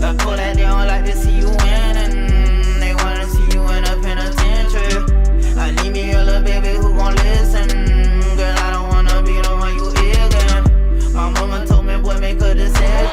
I call that they don't like to see you winning. They wanna see you in a penitentiary. I need me a little baby who gon' listen. Girl, I don't wanna be the one you ignorant. My mama told me, boy, make a decision.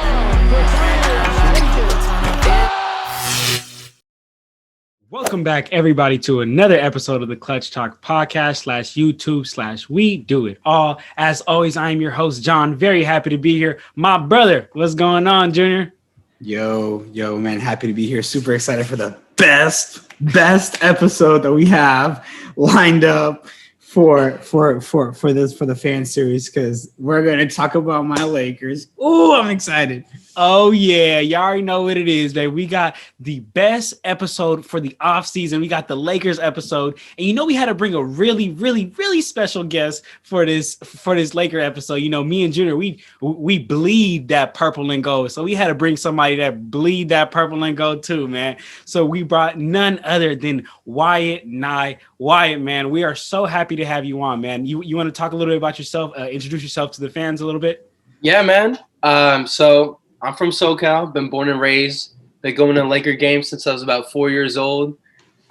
Welcome back, everybody, to another episode of the Clutch Talk podcast /YouTube/ We Do It All. As always, I am your host, John. Very happy to be here. My brother, what's going on, Junior? Yo, man, happy to be here. Super excited for the best episode that we have lined up for the fan series, because we're gonna talk about my Lakers. Oh, I'm excited. Oh, yeah. Y'all already know what it is, babe. We got the best episode for the offseason. We got the Lakers episode. And you know we had to bring a really, really, really special guest for this Laker episode. You know, me and Junior, we bleed that purple and gold. So we had to bring somebody that bleed that purple and gold too, man. So we brought none other than Wyatt Nye. Wyatt, man, we are so happy to have you on, man. You want to talk a little bit about yourself, introduce yourself to the fans a little bit? Yeah, man. So I'm from SoCal, been born and raised, been going to Laker games since I was about 4 years old.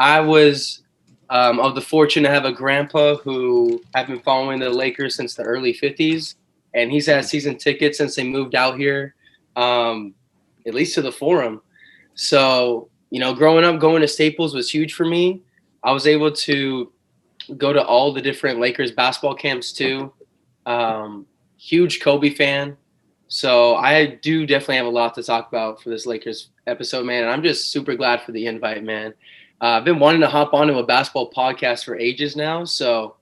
I was of the fortune to have a grandpa who had been following the Lakers since the early 50s, and he's had season tickets since they moved out here, at least to the Forum. So, you know, growing up, going to Staples was huge for me. I was able to go to all the different Lakers basketball camps too. Huge Kobe fan. So I do definitely have a lot to talk about for this Lakers episode, man. And I'm just super glad for the invite, man. I've been wanting to hop onto a basketball podcast for ages now. So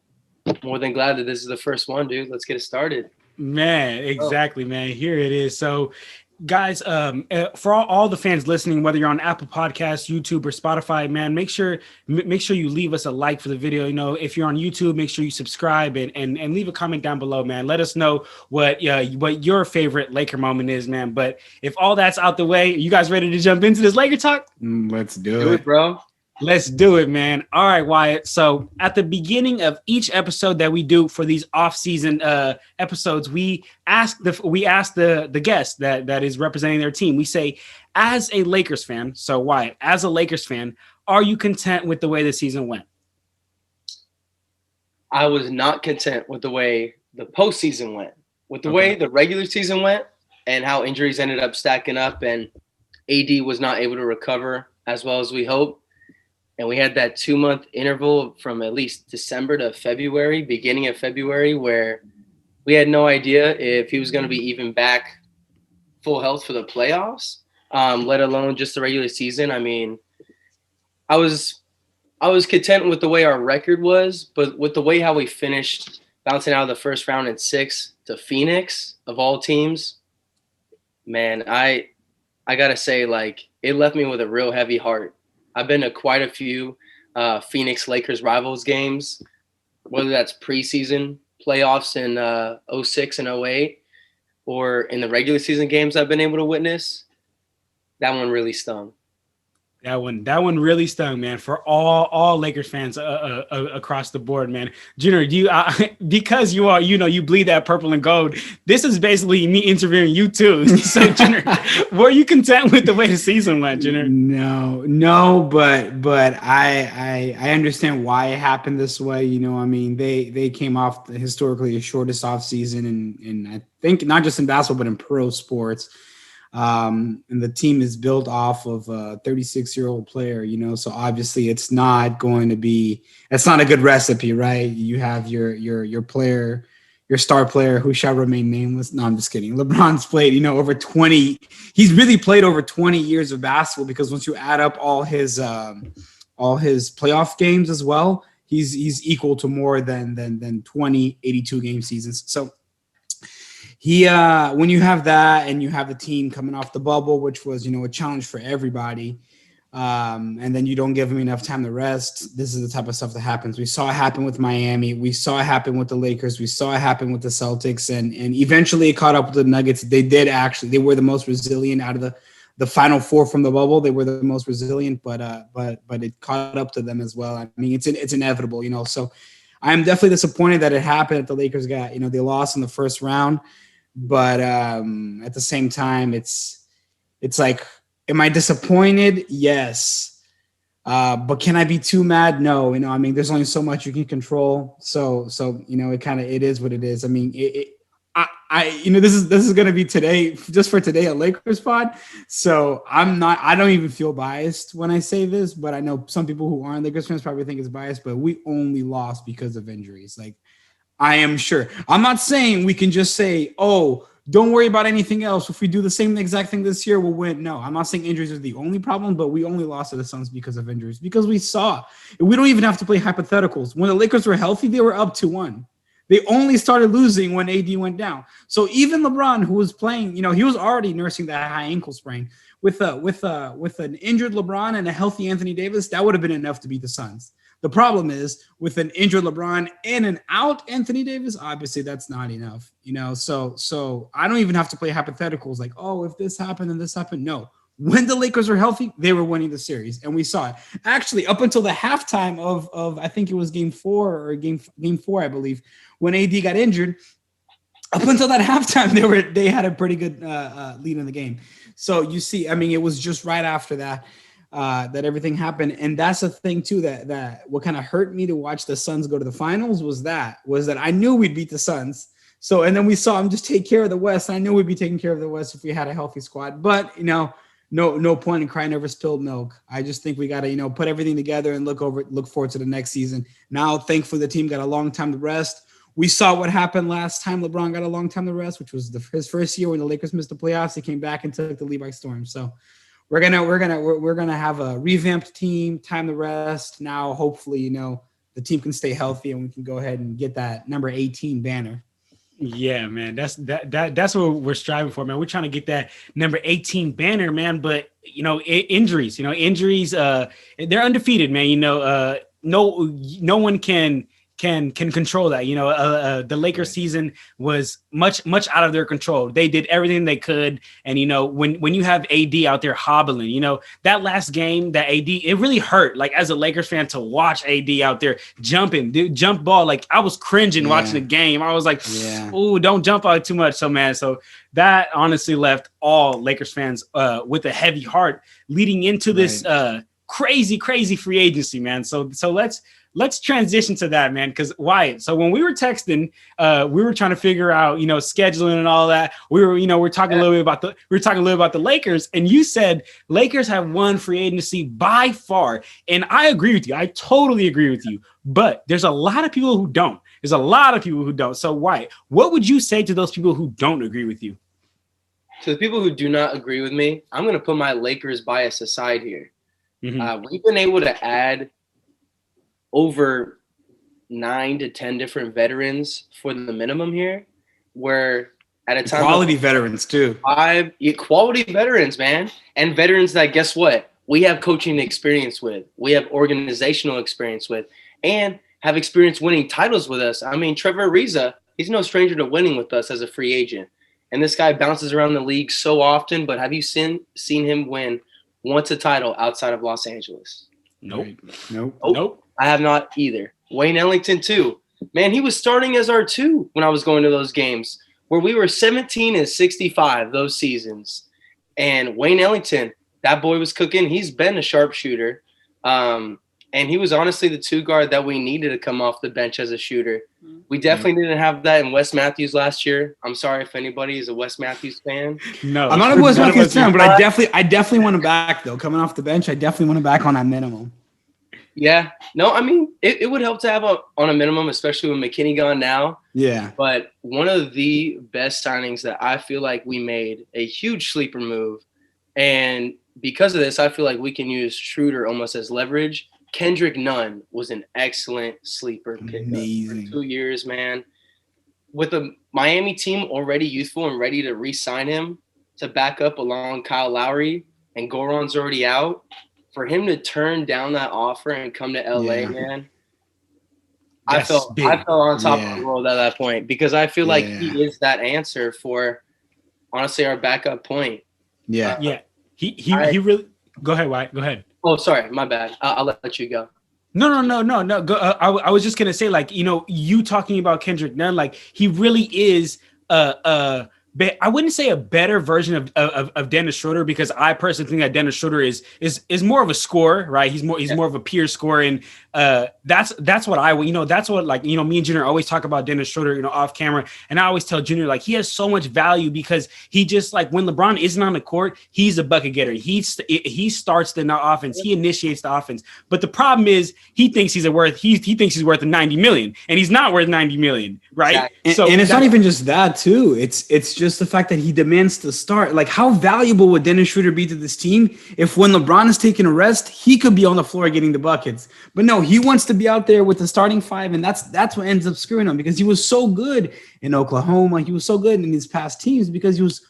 more than glad that this is the first one, dude. Let's get it started. Man, exactly, man. Here it is. So, guys, for all the fans listening, whether you're on Apple Podcasts, YouTube, or Spotify, man, make sure you leave us a like for the video. You know, if you're on YouTube, make sure you subscribe and leave a comment down below, man. Let us know what your favorite Laker moment is, man. But if all that's out the way, you guys ready to jump into this Laker talk? Let's do Do it. it, bro. Let's do it, man. All right, Wyatt. So at the beginning of each episode that we do for these off-season episodes, we ask the guest that is representing their team. We say, as a Lakers fan, so Wyatt, as a Lakers fan, are you content with the way the season went? I was not content with the way the postseason went, with the way the regular season went, and how injuries ended up stacking up, and AD was not able to recover as well as we hoped. And we had that 2-month interval from at least December to February, beginning of February, where we had no idea if he was going to be even back full health for the playoffs, let alone just the regular season. I mean, I was content with the way our record was, but with the way how we finished, bouncing out of the first round in 6 to Phoenix, of all teams, man, I got to say, like, it left me with a real heavy heart. I've been to quite a few Phoenix Lakers rivals games, whether that's preseason playoffs in 06 and 08 or in the regular season games I've been able to witness. That one really stung. That one really stung, man, for all Lakers fans across the board, man. Junior, do you because you bleed that purple and gold. This is basically me interviewing you too. So, Junior, were you content with the way the season went, Junior? No, but I understand why it happened this way. You know, I mean, they came off historically the shortest off season, and I think not just in basketball but in pro sports. And the team is built off of a 36-year-old player, you know, so obviously it's not a good recipe, right? You have your player, your star player who shall remain nameless. No, I'm just kidding. LeBron's played, he's really played over 20 years of basketball, because once you add up all his playoff games as well, he's equal to more than 20 82 game seasons. So when you have that and you have the team coming off the bubble, which was, a challenge for everybody, and then you don't give them enough time to rest, this is the type of stuff that happens. We saw it happen with Miami. We saw it happen with the Lakers. We saw it happen with the Celtics, and eventually it caught up with the Nuggets. They were the most resilient out of the Final Four from the bubble. They were the most resilient, but it caught up to them as well. I mean, it's inevitable, So I'm definitely disappointed that it happened. That the Lakers got, they lost in the first round. But at the same time, it's like Am I disappointed? Yes. But can I be too mad? No. I mean, there's only so much you can control. So it is what it is. I mean, this is going to be today, just for today, a Lakers pod. So I don't even feel biased when I say this, but I know some people who aren't Lakers fans probably think it's biased, but we only lost because of injuries. Like, I am sure. I'm not saying we can just say, oh, don't worry about anything else. If we do the same exact thing this year, we'll win. No, I'm not saying injuries are the only problem, but we only lost to the Suns because of injuries. Because we saw, we don't even have to play hypotheticals. When the Lakers were healthy, they were up 2-1. They only started losing when AD went down. So even LeBron, who was playing, he was already nursing that high ankle sprain. With an injured LeBron and a healthy Anthony Davis, that would have been enough to beat the Suns. The problem is with an injured LeBron and an out Anthony Davis, obviously that's not enough, So I don't even have to play hypotheticals like, oh, if this happened and this happened. No, when the Lakers were healthy, they were winning the series, and we saw it. Actually, up until the halftime of I think it was game 4 or game 4, I believe, when AD got injured. Up until that halftime, they had a pretty good lead in the game. So you see, I mean, it was just right after that. That everything happened. And that's the thing too, that what kind of hurt me to watch the Suns go to the finals was that I knew we'd beat the Suns. So, and then we saw them just take care of the West. I knew we'd be taking care of the West if we had a healthy squad, but no point in crying over spilled milk. I just think we got to, put everything together and look forward to the next season. Now, thankfully the team got a long time to rest. We saw what happened last time LeBron got a long time to rest, which was his first year when the Lakers missed the playoffs. He came back and took the lead by storm. So, we're gonna have a revamped team, time to rest. Now, hopefully, the team can stay healthy and we can go ahead and get that number 18 banner. Yeah, man, that's what we're striving for, man. We're trying to get that number 18 banner, man. But injuries, they're undefeated, man. No one can control that. The Lakers season was much out of their control. They did everything they could. And, when you have AD out there hobbling, that last game, that AD, it really hurt. Like, as a Lakers fan, to watch AD out there jumping, jump ball. Like, I was cringing watching the game. I was like, oh, don't jump out too much. So, man, that honestly left all Lakers fans with a heavy heart leading into this crazy free agency, man. So let's transition to that, man. Because Wyatt, so when we were texting, we were trying to figure out, scheduling and all that. We're talking a little bit about the Lakers, and you said Lakers have won free agency by far, and I agree with you. I totally agree with you. But there's a lot of people who don't. So Wyatt, what would you say to those people who don't agree with you? To the people who do not agree with me, I'm going to put my Lakers bias aside here. Mm-hmm. We've been able to add over 9 to 10 different veterans for the minimum here, where at a time quality veterans too. 5 quality veterans, man, and veterans that, guess what, we have coaching experience with, we have organizational experience with, and have experience winning titles with us. I mean, Trevor Ariza, he's no stranger to winning with us as a free agent, and this guy bounces around the league so often. But have you seen him win once a title outside of Los Angeles? Nope. I have not either. Wayne Ellington, too. Man, he was starting as our 2 when I was going to those games where we were 17-65 those seasons. And Wayne Ellington, that boy was cooking. He's been a sharpshooter. And he was honestly the 2 guard that we needed to come off the bench as a shooter. We definitely didn't have that in Wes Matthews last year. I'm sorry if anybody is a Wes Matthews fan. No, I'm not a Wes Matthews fan, but I definitely want him back, though. Coming off the bench, I definitely want him back on that minimum. Yeah. No, I mean, it would help to have on a minimum, especially with McKinney gone now. Yeah. But one of the best signings that I feel like we made, a huge sleeper move. And because of this, I feel like we can use Schroeder almost as leverage. Kendrick Nunn was an excellent sleeper pickup for 2 years, man. With the Miami team already youthful and ready to re-sign him to back up along Kyle Lowry, and Goran's already out, for him to turn down that offer and come to LA, man, I felt on top of the world at that point, because I feel like he is that answer for, honestly, our backup point. Yeah. He really. Go ahead, Wyatt. Go ahead. Oh, sorry, my bad. I'll let you go. No. Go, I was just gonna say, like, you talking about Kendrick Nunn, like, he really is a I wouldn't say a better version of Dennis Schroeder, because I personally think that Dennis Schroeder is more of a scorer, right? He's more of a pure scorer, and that's what that's what, like, me and Junior always talk about Dennis Schroeder, off camera, and I always tell Junior, like, he has so much value because he just, like, when LeBron isn't on the court, he's a bucket getter. He starts the offense, he initiates the offense, but the problem is he thinks he's worth 90 million, and he's not worth 90 million, right? Exactly. And it's not even just that too. It's just the fact that he demands to start. Like, how valuable would Dennis Schroeder be to this team if, when LeBron is taking a rest, he could be on the floor getting the buckets? But no, he wants to be out there with the starting five, and that's what ends up screwing him, because he was so good in Oklahoma. He was so good in his past teams because he was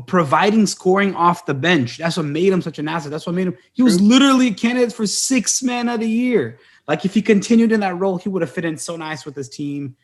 providing scoring off the bench. That's what made him such an asset. That's what made him. He was literally a candidate for 6th man of the year. Like, if he continued in that role, he would have fit in so nice with his team.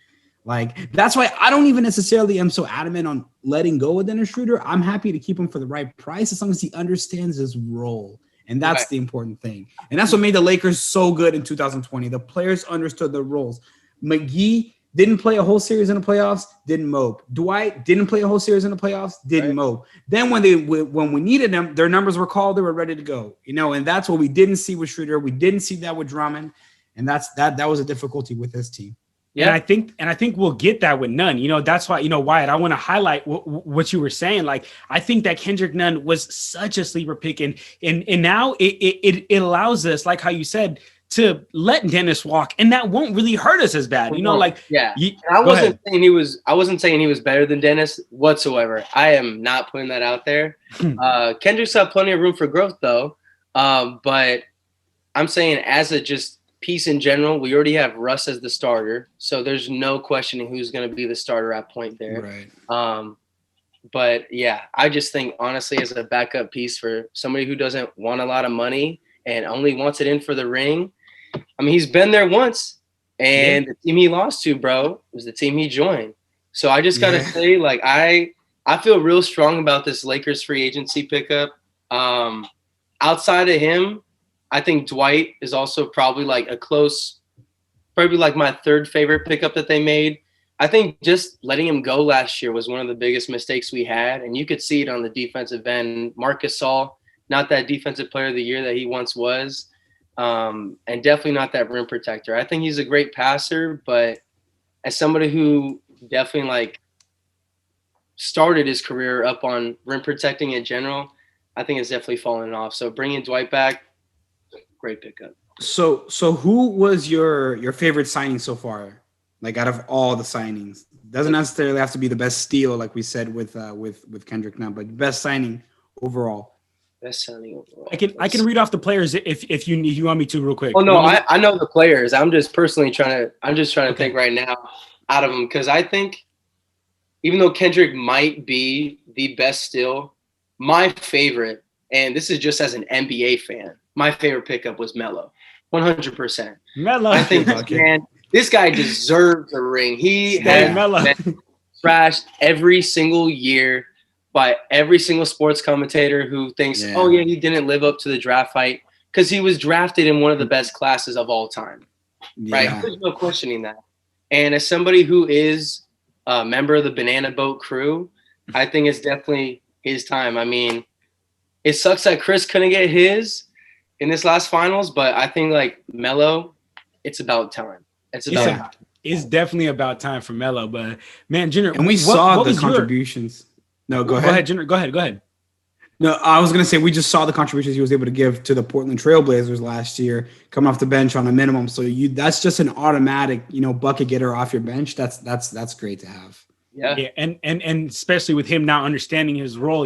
Like, that's why I don't even necessarily am so adamant on letting go of Dennis Schroeder. I'm happy to keep him for the right price as long as he understands his role. And that's the important thing. And that's what made the Lakers so good in 2020. The players understood their roles. McGee didn't play a whole series in the playoffs, didn't mope. Dwight didn't play a whole series in the playoffs, didn't mope. Then when we needed them, their numbers were called, they were ready to go. And that's what we didn't see with Schroeder. We didn't see that with Drummond. And that was a difficulty with this team. Yeah, and I think we'll get that with Nunn. That's why, Wyatt, I want to highlight what you were saying. Like, I think that Kendrick Nunn was such a sleeper pick, and now it allows us, like how you said, to let Dennis walk, and that won't really hurt us as bad. I wasn't saying he was better than Dennis whatsoever. I am not putting that out there. Kendrick's got plenty of room for growth though. But I'm saying, as a just piece in general, we already have Russ as the starter, so there's no questioning who's going to be the starter at point there. Right. But yeah, I just think, honestly, as a backup piece for somebody who doesn't want a lot of money and only wants it in for the ring, I mean, he's been there once, and the team he lost to, bro, was the team he joined. So I just gotta say, like, I feel real strong about this Lakers free agency pickup. Outside of him, I think Dwight is also probably like my third favorite pickup that they made. I think just letting him go last year was one of the biggest mistakes we had, and you could see it on the defensive end. Marc Gasol, not that defensive player of the year that he once was, and definitely not that rim protector. I think he's a great passer, but as somebody who definitely, like, started his career up on rim protecting in general, I think it's definitely fallen off. So bringing Dwight back, great pickup. So who was your favorite signing so far? Like, out of all the signings, doesn't necessarily have to be the best steal, like we said with Kendrick Nunn, but best signing overall. Best signing overall. I can read off the players if you want me to, real quick. Oh no, I know the players. I'm just personally trying to think right now out of them, because I think even though Kendrick might be the best steal, my favorite, and this is just as an NBA fan, my favorite pickup was Melo. 100%. Melo. I think this guy deserves a ring. He has been trashed every single year by every single sports commentator who thinks, oh yeah, he didn't live up to the draft height, because he was drafted in one of the best classes of all time. Right? There's no questioning that. And as somebody who is a member of the Banana Boat crew, I think it's definitely his time. I mean, it sucks that Chris couldn't get his in this last finals, but I think, like, Melo, it's about time. It's definitely about time for Melo. But man, Junior, and we saw the contributions. No, go ahead, Junior. Go ahead. No, I was going to say, we just saw the contributions he was able to give to the Portland Trailblazers last year, coming off the bench on a minimum. So that's just an automatic, bucket getter off your bench. That's great to have. Yeah. And especially with him now understanding his role,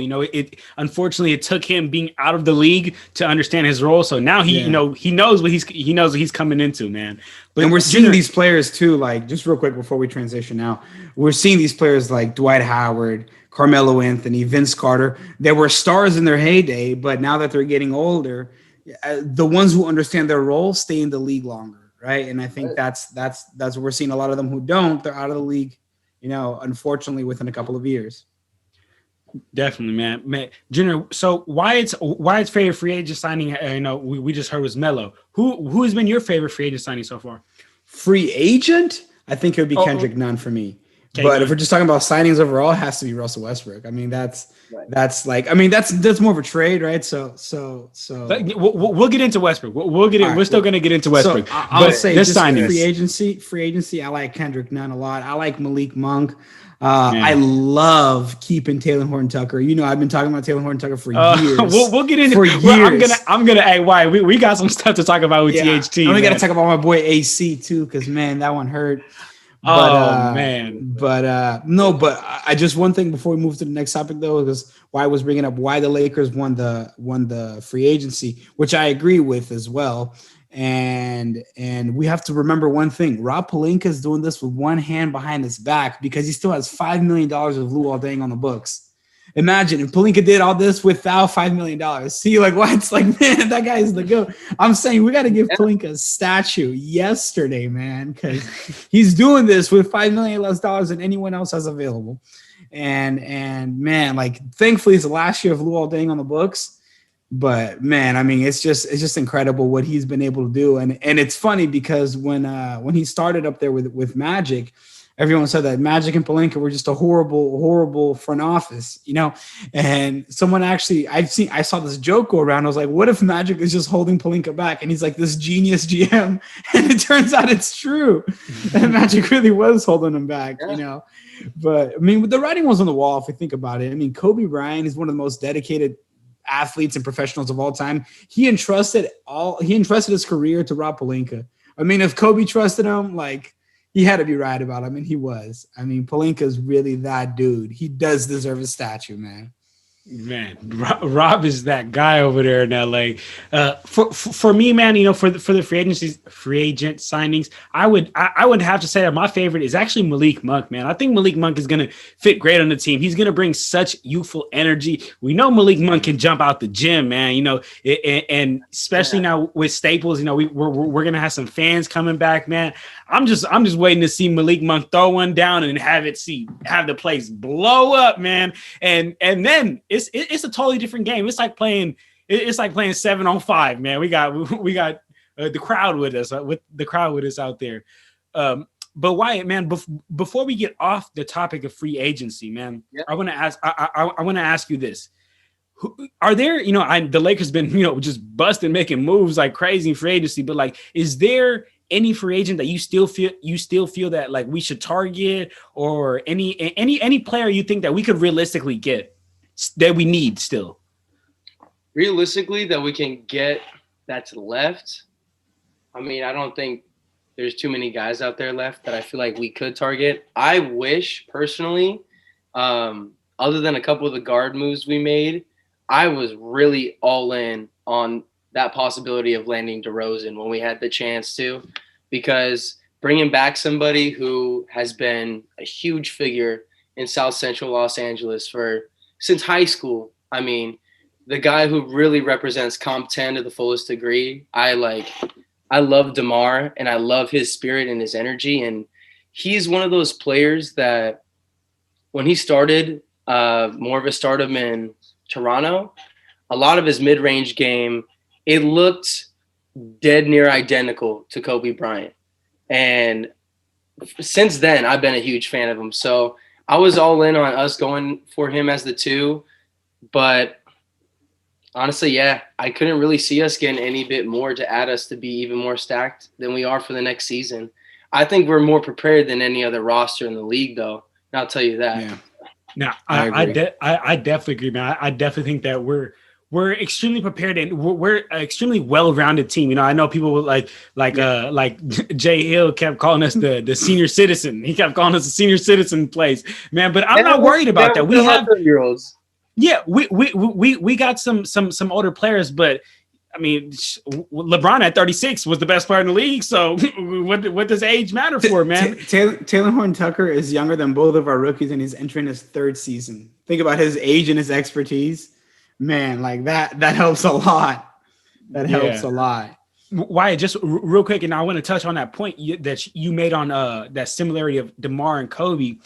unfortunately it took him being out of the league to understand his role. So now he knows what he's coming into, man. But and we're seeing these players too, like, just real quick before we transition now, we're seeing these players like Dwight Howard, Carmelo Anthony, Vince Carter. They were stars in their heyday, but now that they're getting older, the ones who understand their role stay in the league longer, right? And I think that's what we're seeing. A lot of them who don't, they're out of the league, unfortunately, within a couple of years. Definitely, man. Junior, so Wyatt's favorite free agent signing, we just heard was Melo. Who has been your favorite free agent signing so far? Free agent? I think it would be Kendrick Nunn for me. But if we're just talking about signings overall, it has to be Russell Westbrook. I mean, that's more of a trade, right? So we'll get into Westbrook. We'll get in. All we're still going to get into Westbrook. So I'll say this just signings. free agency. I like Kendrick Nunn a lot. I like Malik Monk. I love keeping Taylor Horton-Tucker. You know, I've been talking about Taylor Horton-Tucker for years. We'll get into. For years. I'm gonna. Hey, why we got some stuff to talk about with THT. And we got to talk about my boy AC too, because man, that one hurt. But I just one thing before we move to the next topic though, is why I was bringing up why the Lakers won the free agency, which I agree with as well. And we have to remember one thing: Rob Pelinka is doing this with one hand behind his back because he still has $5 million of Luol Deng on the books. Imagine if Pelinka did all this without $5 million. See, like what? It's like, man, that guy is the GOAT. I'm saying we got to give Pelinka a statue yesterday, man, because he's doing this with $5 million less dollars than anyone else has available. And man, like thankfully it's the last year of Luol Deng on the books. But man, I mean, it's just incredible what he's been able to do. And it's funny because when he started up there with Magic, everyone said that Magic and Pelinka were just a horrible front office, you know. And someone actually, I saw this joke go around. I was like, what if Magic is just holding Pelinka back, and he's like this genius GM? And it turns out it's true, and Magic really was holding him back, you know. But I mean, the writing was on the wall if we think about it. I mean, Kobe Bryant is one of the most dedicated athletes and professionals of all time. He entrusted his career to Rob Pelinka. I mean, if Kobe trusted him, like, he had to be right about him, and he was. I mean, Pelinka's really that dude. He does deserve a statue, man. Man, Rob is that guy over there in LA. For me, man, you know, for the free agent signings, I would have to say that my favorite is actually Malik Monk, man. I think Malik Monk is going to fit great on the team. He's going to bring such youthful energy. We know Malik Monk can jump out the gym, man. You know, and especially now with Staples, you know, we're going to have some fans coming back, man. I'm just waiting to see Malik Monk throw one down and have the place blow up, man. And then it's a totally different game. It's like playing 7-on-5, man. We got the crowd with us, out there. But Wyatt, man, before we get off the topic of free agency, man, yep. I want to ask you this. Are there, you know, the Lakers been, you know, just busting, making moves like crazy in free agency, but like, is there any free agent that you still feel that like we should target, or any player you think that we could realistically get that we need still? Realistically, that we can get that's left. I mean, I don't think there's too many guys out there left that I feel like we could target. I wish personally, other than a couple of the guard moves we made, I was really all in on that possibility of landing DeRozan when we had the chance to, because bringing back somebody who has been a huge figure in South Central Los Angeles since high school. I mean, the guy who really represents Comp 10 to the fullest degree. I love DeMar, and I love his spirit and his energy. And he's one of those players that when he started more of a stardom in Toronto, a lot of his mid-range game, it looked dead near identical to Kobe Bryant. And since then, I've been a huge fan of him. So I was all in on us going for him as the 2. But honestly, yeah, I couldn't really see us getting any bit more to add us to be even more stacked than we are for the next season. I think we're more prepared than any other roster in the league, though. And I'll tell you that. Yeah. Now, I definitely agree, man. I definitely think that we're extremely prepared, and we're an extremely well-rounded team. You know, I know people like Jay Hill kept calling us the senior citizen. He kept calling us the senior citizen place, man. But I'm not worried about that. We have 30-year-olds. Yeah, we got some older players, but I mean, LeBron at 36 was the best player in the league. So what does age matter for, man? Taylor Horton-Tucker is younger than both of our rookies, and he's entering his 3rd season. Think about his age and his expertise. Man, like that helps a lot. That helps a lot. Wyatt, just real quick, and I want to touch on that point that you made on that similarity of DeMar and Kobe.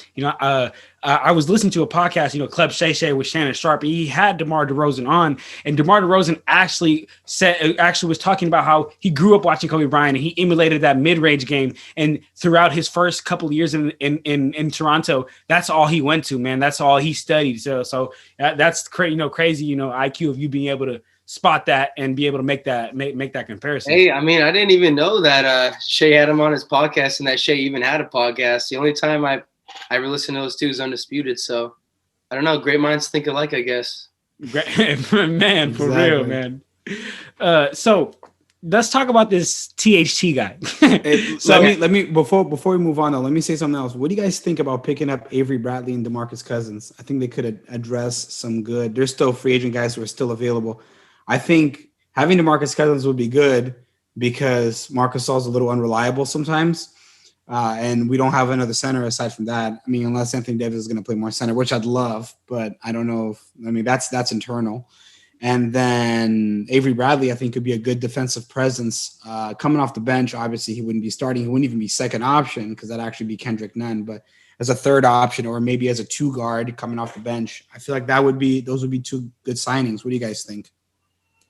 I was listening to a podcast, Club Shay Shay with Shannon Sharp, and he had DeMar DeRozan on, and DeMar DeRozan actually was talking about how he grew up watching Kobe Bryant, and he emulated that mid-range game, and throughout his first couple of years in Toronto, that's all he went to, man. That's all he studied. So that's crazy, IQ of you being able to spot that and be able to make that comparison. Hey, I mean, I didn't even know that Shay had him on his podcast and that Shay even had a podcast. The only time I ever listened to those two is Undisputed. So I don't know. Great minds think alike, I guess. Man, for real, man. So let's talk about this THT guy. Let me before we move on though, let me say something else. What do you guys think about picking up Avery Bradley and DeMarcus Cousins? I think they could address some good. There's still free agent guys who are still available. I think having DeMarcus Cousins would be good because Marcus Gasol's a little unreliable sometimes. And we don't have another center aside from that. I mean, unless Anthony Davis is going to play more center, which I'd love, but I don't know that's internal. And then Avery Bradley, I think, could be a good defensive presence. Coming off the bench, obviously he wouldn't be starting. He wouldn't even be second option because that'd actually be Kendrick Nunn. But as a third option or maybe as a two guard coming off the bench, I feel like those would be two good signings. What do you guys think?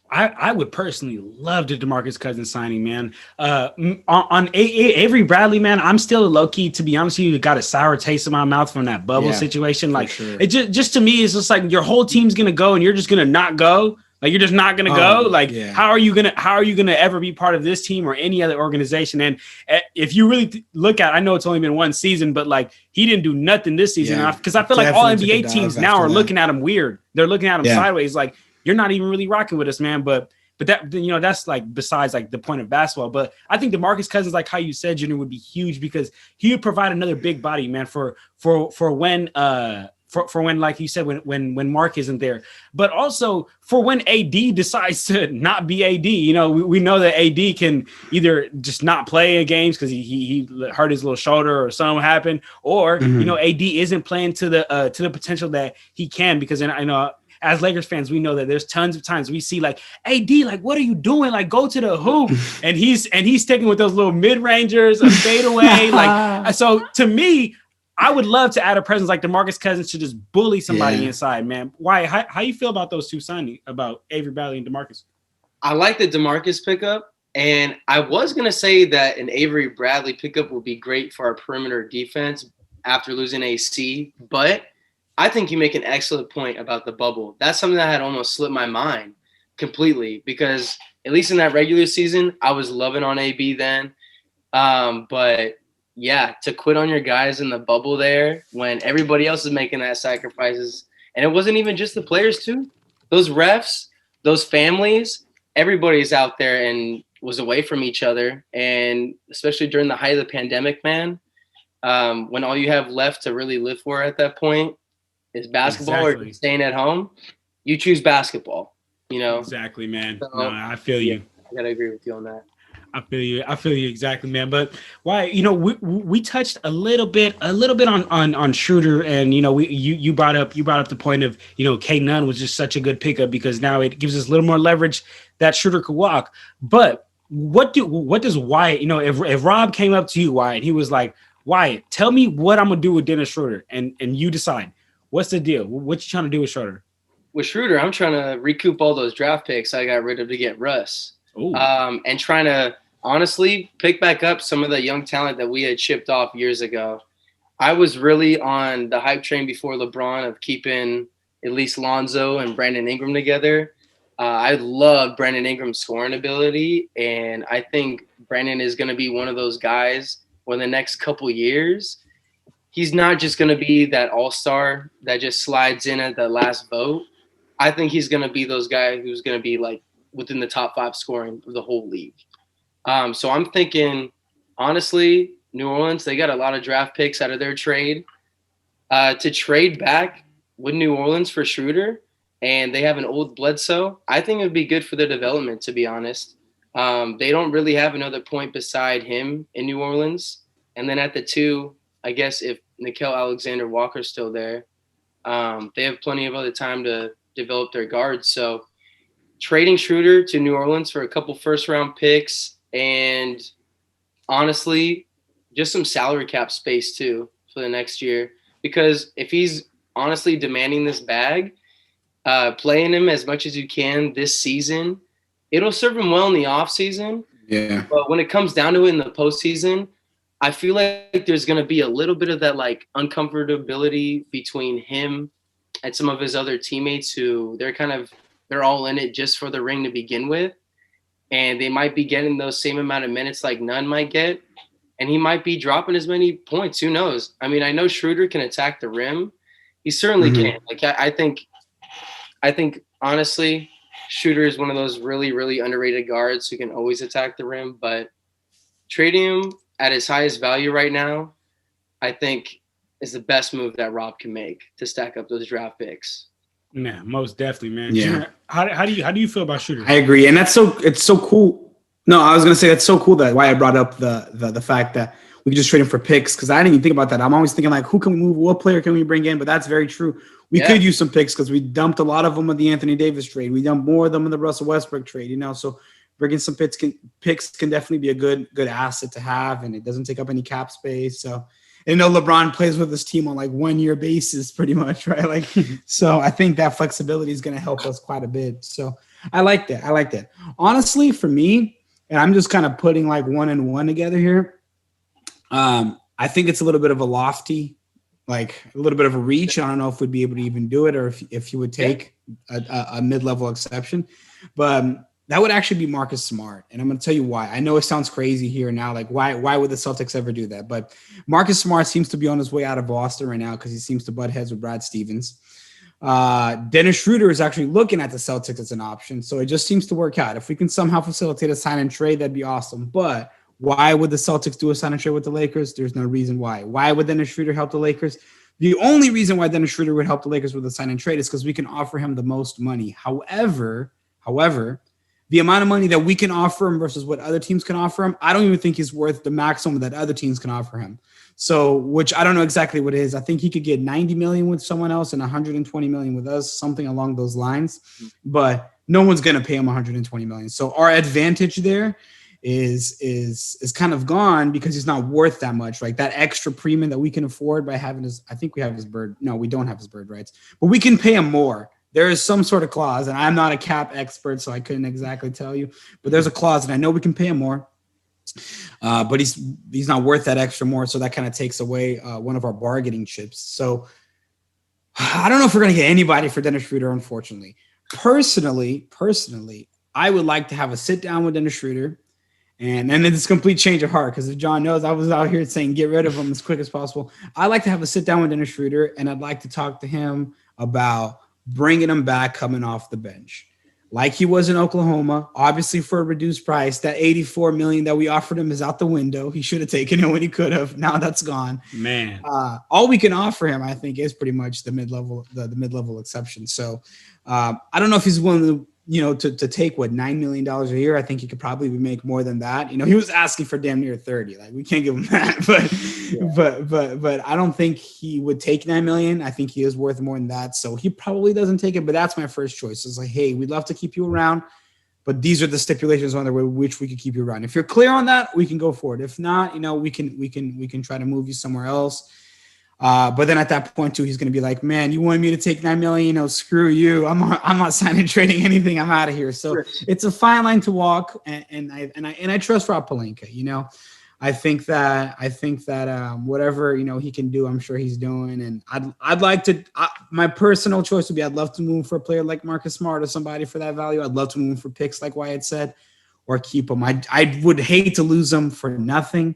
I would personally love the DeMarcus Cousins signing, man. On Avery Bradley, man, I'm still low key, to be honest with you, got a sour taste in my mouth from that bubble situation. Like, sure. It just to me, it's just like your whole team's gonna go and you're just gonna not go. Like, you're just not gonna go. Like, how are you gonna ever be part of this team or any other organization? And if you really look at, I know it's only been one season, but like he didn't do nothing this season because I feel like all NBA teams now are looking at him weird. They're looking at him sideways, like. You're not even really rocking with us, man. But that, that's like besides like the point of basketball. But I think DeMarcus Cousins, like how you said, Junior, would be huge because he would provide another big body, man, for when like you said, when Mark isn't there, but also for when AD decides to not be AD. We know that AD can either just not play in games because he hurt his little shoulder or something happened, or AD isn't playing to the potential that he can, because I know. As Lakers fans, we know that there's tons of times we see like, AD, like, what are you doing? Like, go to the hoop. and he's sticking with those little mid-rangers, a fadeaway. Like, so to me, I would love to add a presence like DeMarcus Cousins to just bully somebody inside, man. Why? How you feel about those two signing, about Avery Bradley and DeMarcus? I like the DeMarcus pickup. And I was going to say that an Avery Bradley pickup would be great for our perimeter defense after losing AC, but I think you make an excellent point about the bubble. That's something that had almost slipped my mind completely because at least in that regular season, I was loving on AB then. But yeah, to quit on your guys in the bubble there when everybody else is making that sacrifices. And it wasn't even just the players too. Those refs, those families, everybody's out there and was away from each other. And especially during the height of the pandemic, man, when all you have left to really live for at that point is basketball or staying at home, you choose basketball, Exactly, man. So, no, I feel you. I gotta agree with you on that. I feel you exactly, man. But why, we touched a little bit on Schroeder, and you brought up the point of K Nunn was just such a good pickup because now it gives us a little more leverage that Schroeder could walk. But what does Wyatt, if Rob came up to you, Wyatt, he was like, Wyatt, tell me what I'm gonna do with Dennis Schroeder, and you decide. What's the deal? What you trying to do with Schroeder? With Schroeder, I'm trying to recoup all those draft picks I got rid of to get Russ. And trying to honestly pick back up some of the young talent that we had shipped off years ago. I was really on the hype train before LeBron of keeping at least Lonzo and Brandon Ingram together. I love Brandon Ingram's scoring ability, and I think Brandon is going to be one of those guys for the next couple years. He's not just going to be that all-star that just slides in at the last vote. I think he's going to be those guys who's going to be like within the top 5 scoring of the whole league. So I'm thinking, honestly, New Orleans, they got a lot of draft picks out of their trade. To trade back with New Orleans for Schroeder, and they have an old Bledsoe, I think it would be good for their development, to be honest. They don't really have another point beside him in New Orleans. And then at the 2, I guess if Nickeil Alexander-Walker's still there, they have plenty of other time to develop their guards. So trading Schroeder to New Orleans for a couple first-round picks and honestly, just some salary cap space too for the next year. Because if he's honestly demanding this bag, playing him as much as you can this season, it'll serve him well in the offseason. Yeah. But when it comes down to it in the postseason, I feel like there's going to be a little bit of that like uncomfortability between him and some of his other teammates who they're all in it just for the ring to begin with. And they might be getting those same amount of minutes like Nunn might get. And he might be dropping as many points. Who knows? I mean, I know Schroeder can attack the rim. He certainly can. Like I think honestly, Schroeder is one of those really, really underrated guards who can always attack the rim. But trading him at his highest value right now, I think is the best move that Rob can make to stack up those draft picks. Yeah, most definitely, man. Yeah. Junior, how do you feel about Schroeder? I agree, and it's so cool. No, I was gonna say that's so cool that why I brought up the fact that we could just trade him for picks because I didn't even think about that. I'm always thinking like, who can we move? What player can we bring in? But that's very true. We could use some picks because we dumped a lot of them with the Anthony Davis trade. We dumped more of them in the Russell Westbrook trade. So bringing some picks can definitely be a good asset to have, and it doesn't take up any cap space. So. And LeBron plays with his team on like 1 year basis pretty much, right? Like, so I think that flexibility is going to help us quite a bit. So I like that. Honestly, for me, and I'm just kind of putting like one and one together here. I think it's a little bit of a lofty, like a little bit of a reach. I don't know if we'd be able to even do it or if you would take a mid-level exception, but that would actually be Marcus Smart. And I'm going to tell you why. I know it sounds crazy here now. Like, why would the Celtics ever do that? But Marcus Smart seems to be on his way out of Boston right now because he seems to butt heads with Brad Stevens. Dennis Schroeder is actually looking at the Celtics as an option. So it just seems to work out. If we can somehow facilitate a sign and trade, that'd be awesome. But why would the Celtics do a sign and trade with the Lakers? There's no reason why. Why would Dennis Schroeder help the Lakers? The only reason why Dennis Schroeder would help the Lakers with a sign and trade is because we can offer him the most money. However, the amount of money that we can offer him versus what other teams can offer him, I don't even think he's worth the maximum that other teams can offer him. So, which I don't know exactly what it is. I think he could get 90 million with someone else and 120 million with us, something along those lines. But no one's going to pay him 120 million. So our advantage there is kind of gone because he's not worth that much. Like that extra premium that we can afford by having his, I think we have his bird. No, we don't have his bird rights, but we can pay him more. There is some sort of clause, and I'm not a cap expert, so I couldn't exactly tell you. But there's a clause, and I know we can pay him more. But he's not worth that extra more, so that kind of takes away one of our bargaining chips. So I don't know if we're going to get anybody for Dennis Schroeder, unfortunately. Personally, I would like to have a sit down with Dennis Schroeder, and then it's a complete change of heart because if John knows, I was out here saying get rid of him as quick as possible. I'd like to have a sit down with Dennis Schroeder, and I'd like to talk to him about bringing him back coming off the bench like he was in Oklahoma, obviously for a reduced price. That $84 million that we offered him is out the window. He should have taken it when he could have. Now that's gone. Man, all we can offer him, I think, is pretty much the mid-level exception. So I don't know if he's willing to take what $9 million a year. I think he could probably make more than that. He was asking for damn near 30. Like we can't give him that, but I don't think he would take $9 million. I think he is worth more than that. So he probably doesn't take it, but that's my first choice. It's like, hey, we'd love to keep you around, but these are the stipulations under which we could keep you around. If you're clear on that, we can go for it. If not, we can try to move you somewhere else. But then at that point too, he's going to be like, man, you wanted me to take $9 million, screw you. I'm not signing, trading anything. I'm out of here. So it's a fine line to walk. And I trust Rob Pelinka. I think that whatever, he can do, I'm sure he's doing. And I'd like to, my personal choice would be, I'd love to move for a player like Marcus Smart or somebody for that value. I'd love to move for picks like Wyatt said, or keep him. I would hate to lose him for nothing.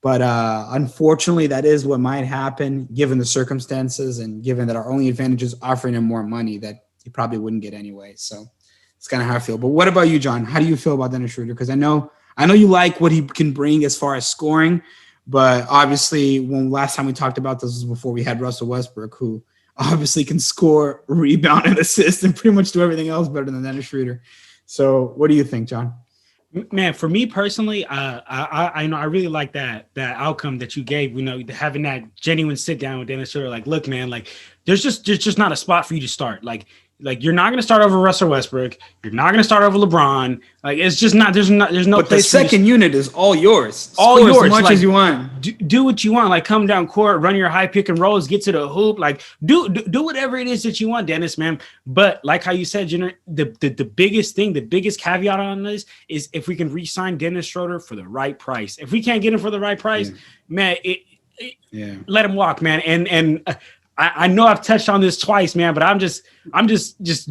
But unfortunately, that is what might happen given the circumstances and given that our only advantage is offering him more money that he probably wouldn't get anyway. So it's kind of how I feel. But what about you, John? How do you feel about Dennis Schroeder? Because I know you like what he can bring as far as scoring. But obviously, when last time we talked about this was before we had Russell Westbrook, who obviously can score, rebound, and assist and pretty much do everything else better than Dennis Schroeder. So what do you think, John? Man, for me personally, I know I really like that outcome that you gave. Having that genuine sit down with Dennis Schroeder. Like, look, man, like there's just not a spot for you to start. Like, Like, you're not going to start over Russell Westbrook. You're not going to start over LeBron. Like, it's just not. There's no. But the place. second unit is all yours. All Score yours, as much like, as you want. Do what you want. Like, come down court, run your high pick and rolls, get to the hoop. Like, do whatever it is that you want, Dennis, man. But like how you said, the biggest thing, the biggest caveat on this is if we can re-sign Dennis Schroeder for the right price. If we can't get him for the right price, man, let him walk, man. And I know I've touched on this twice, man, but I'm just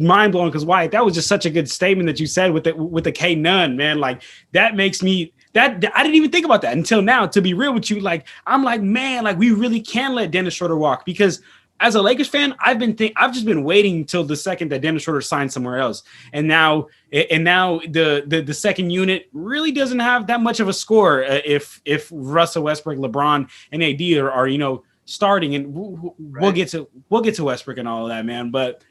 mind blown because Wyatt, that was just such a good statement that you said with the K Nunn, man. Like, that makes me that I didn't even think about that until now. To be real with you, like, I'm like, man, like, we really can let Dennis Schroeder walk, because as a Lakers fan, I've just been waiting until the second that Dennis Schroeder signed somewhere else, and now the second unit really doesn't have that much of a score if Russell Westbrook, LeBron, and AD are starting, and we'll get to Westbrook and all of that, man. But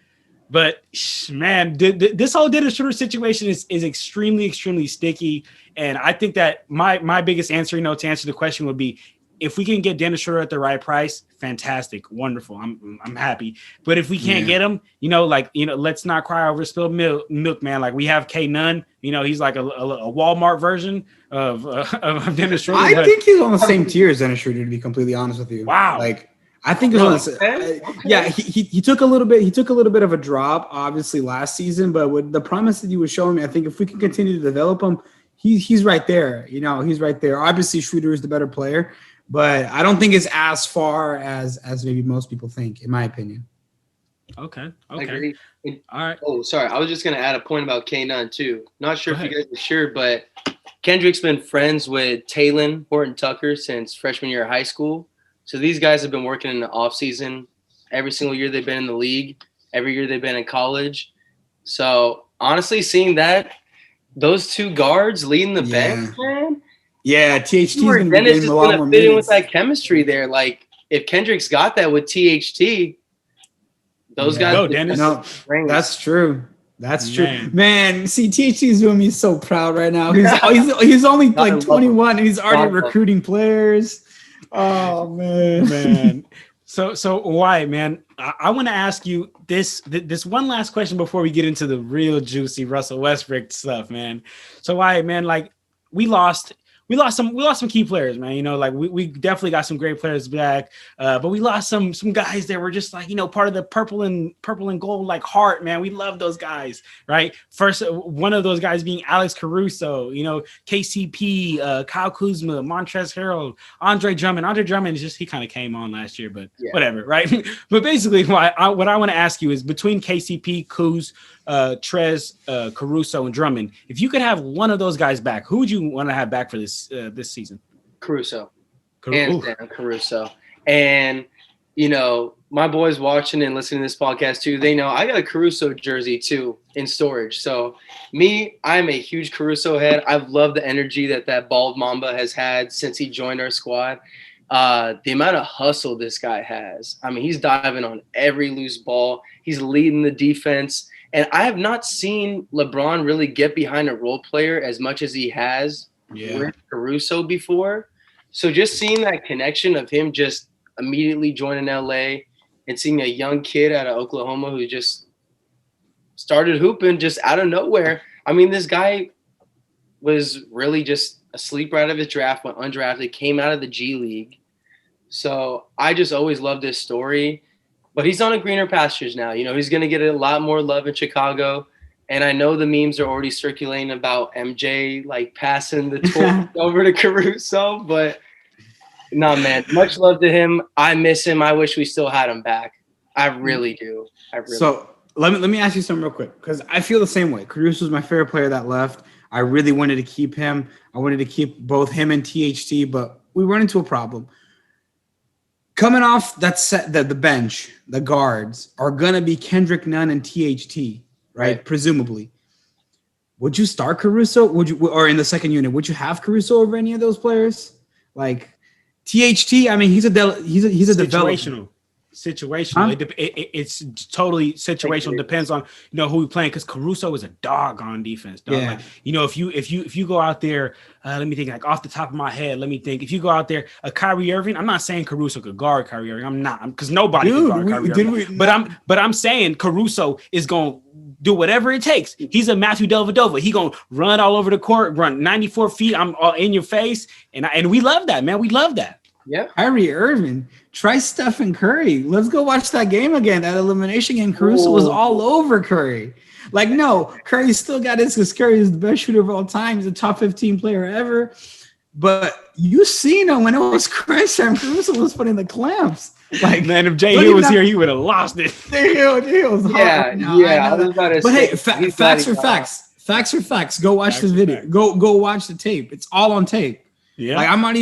man, this whole Dennis Schroeder situation is extremely, extremely sticky. And I think that my biggest answer, to answer the question would be, if we can get Dennis Schroeder at the right price, fantastic, wonderful. I'm happy. But if we can't get him, let's not cry over spilled milk, man. Like, we have K Nunn, he's like a Walmart version of Dennis Schroeder. I think he's on the same tier as Dennis Schroeder, to be completely honest with you. Wow. Like, I think he's on the yeah, he took a little bit of a drop, obviously, last season, but with the promise that he was showing me, I think if we can continue to develop him, he's right there. He's right there. Obviously, Schroeder is the better player, but I don't think it's as far as maybe most people think, in my opinion. Okay. I agree. All right. Oh, sorry. I was just going to add a point about K9 too. Not sure if you guys are sure, but Kendrick's been friends with Talon Horton-Tucker since freshman year of high school. So these guys have been working in the offseason every single year they've been in the league, every year they've been in college. So honestly, seeing those two guards leading the bench, man. Yeah, THT's going to be a lot more fit in with that chemistry there. Like, if Kendrick's got that with THT, those guys. No, Dennis. No, that's true. That's true, man. See, THT is doing me so proud right now. He's only like 21 and he's already recruiting players. Oh man. So why, man? I want to ask you this one last question before we get into the real juicy Russell Westbrook stuff, man. So why, man? Like, we lost some key players, man. Like, we definitely got some great players back, but we lost some guys that were just like, part of the purple and gold, like, heart, man. We love those guys, right? First, one of those guys being Alex Caruso, KCP, Kyle Kuzma, Montrezl Harrell, Andre Drummond. Andre Drummond he kind of came on last year, but whatever, right? But basically, what I want to ask you is, between KCP, Kuz, Trez, Caruso, and Drummond, if you could have one of those guys back, who would you want to have back for this season? Caruso. Hands down, Caruso. And, my boys watching and listening to this podcast too, they know I got a Caruso jersey too in storage. So I'm a huge Caruso head. I've loved the energy that bald Mamba has had since he joined our squad. The amount of hustle this guy has. I mean, he's diving on every loose ball. He's leading the defense. And I have not seen LeBron really get behind a role player as much as he has with Caruso before. So just seeing that connection of him just immediately joining LA and seeing a young kid out of Oklahoma who just started hooping just out of nowhere. I mean, this guy was really just a sleeper out of his draft, went undrafted, came out of the G League. So I just always loved this story. But he's on a greener pastures now. He's going to get a lot more love in Chicago. And I know the memes are already circulating about MJ, like, passing the torch over to Caruso. But, no, man, much love to him. I miss him. I wish we still had him back. I really do. So let me ask you something real quick, because I feel the same way. Caruso's my favorite player that left. I really wanted to keep him. I wanted to keep both him and THT, but we run into a problem. Coming off that set, the bench, the guards are gonna be Kendrick Nunn and THT, right? Presumably. Would you start Caruso? Or in the second unit, would you have Caruso over any of those players? Like, THT, I mean, he's a developmental. situational. Huh? It's totally situational. Depends on who we playing. Because Caruso is a dog on defense. Dog. Yeah. Like, if you go out there, let me think. Like off the top of my head, let me think. If you go out there, Kyrie Irving. I'm not saying Caruso could guard Kyrie Irving. I'm not, because nobody can guard Kyrie Irving. But I'm saying Caruso is going do whatever it takes. He's a Matthew Dellavedova. He gonna run all over the court, run 94 feet. I'm all in your face, and we love that, man. We love that. Yeah, Kyrie Irving, try Stephen Curry. Let's go watch that game again. That elimination game, Caruso was all over Curry. Like, no, Curry still got this because Curry is the best shooter of all time. He's a top 15 player ever. But you seen him when it was crunch time. Caruso was putting the clamps. Like, man, if Jay Hill was here, he would have lost it. Jay Hill was hard. But hey, facts are facts. Facts are facts. Go watch the video. Go watch the tape. It's all on tape. Yeah. Like I'm not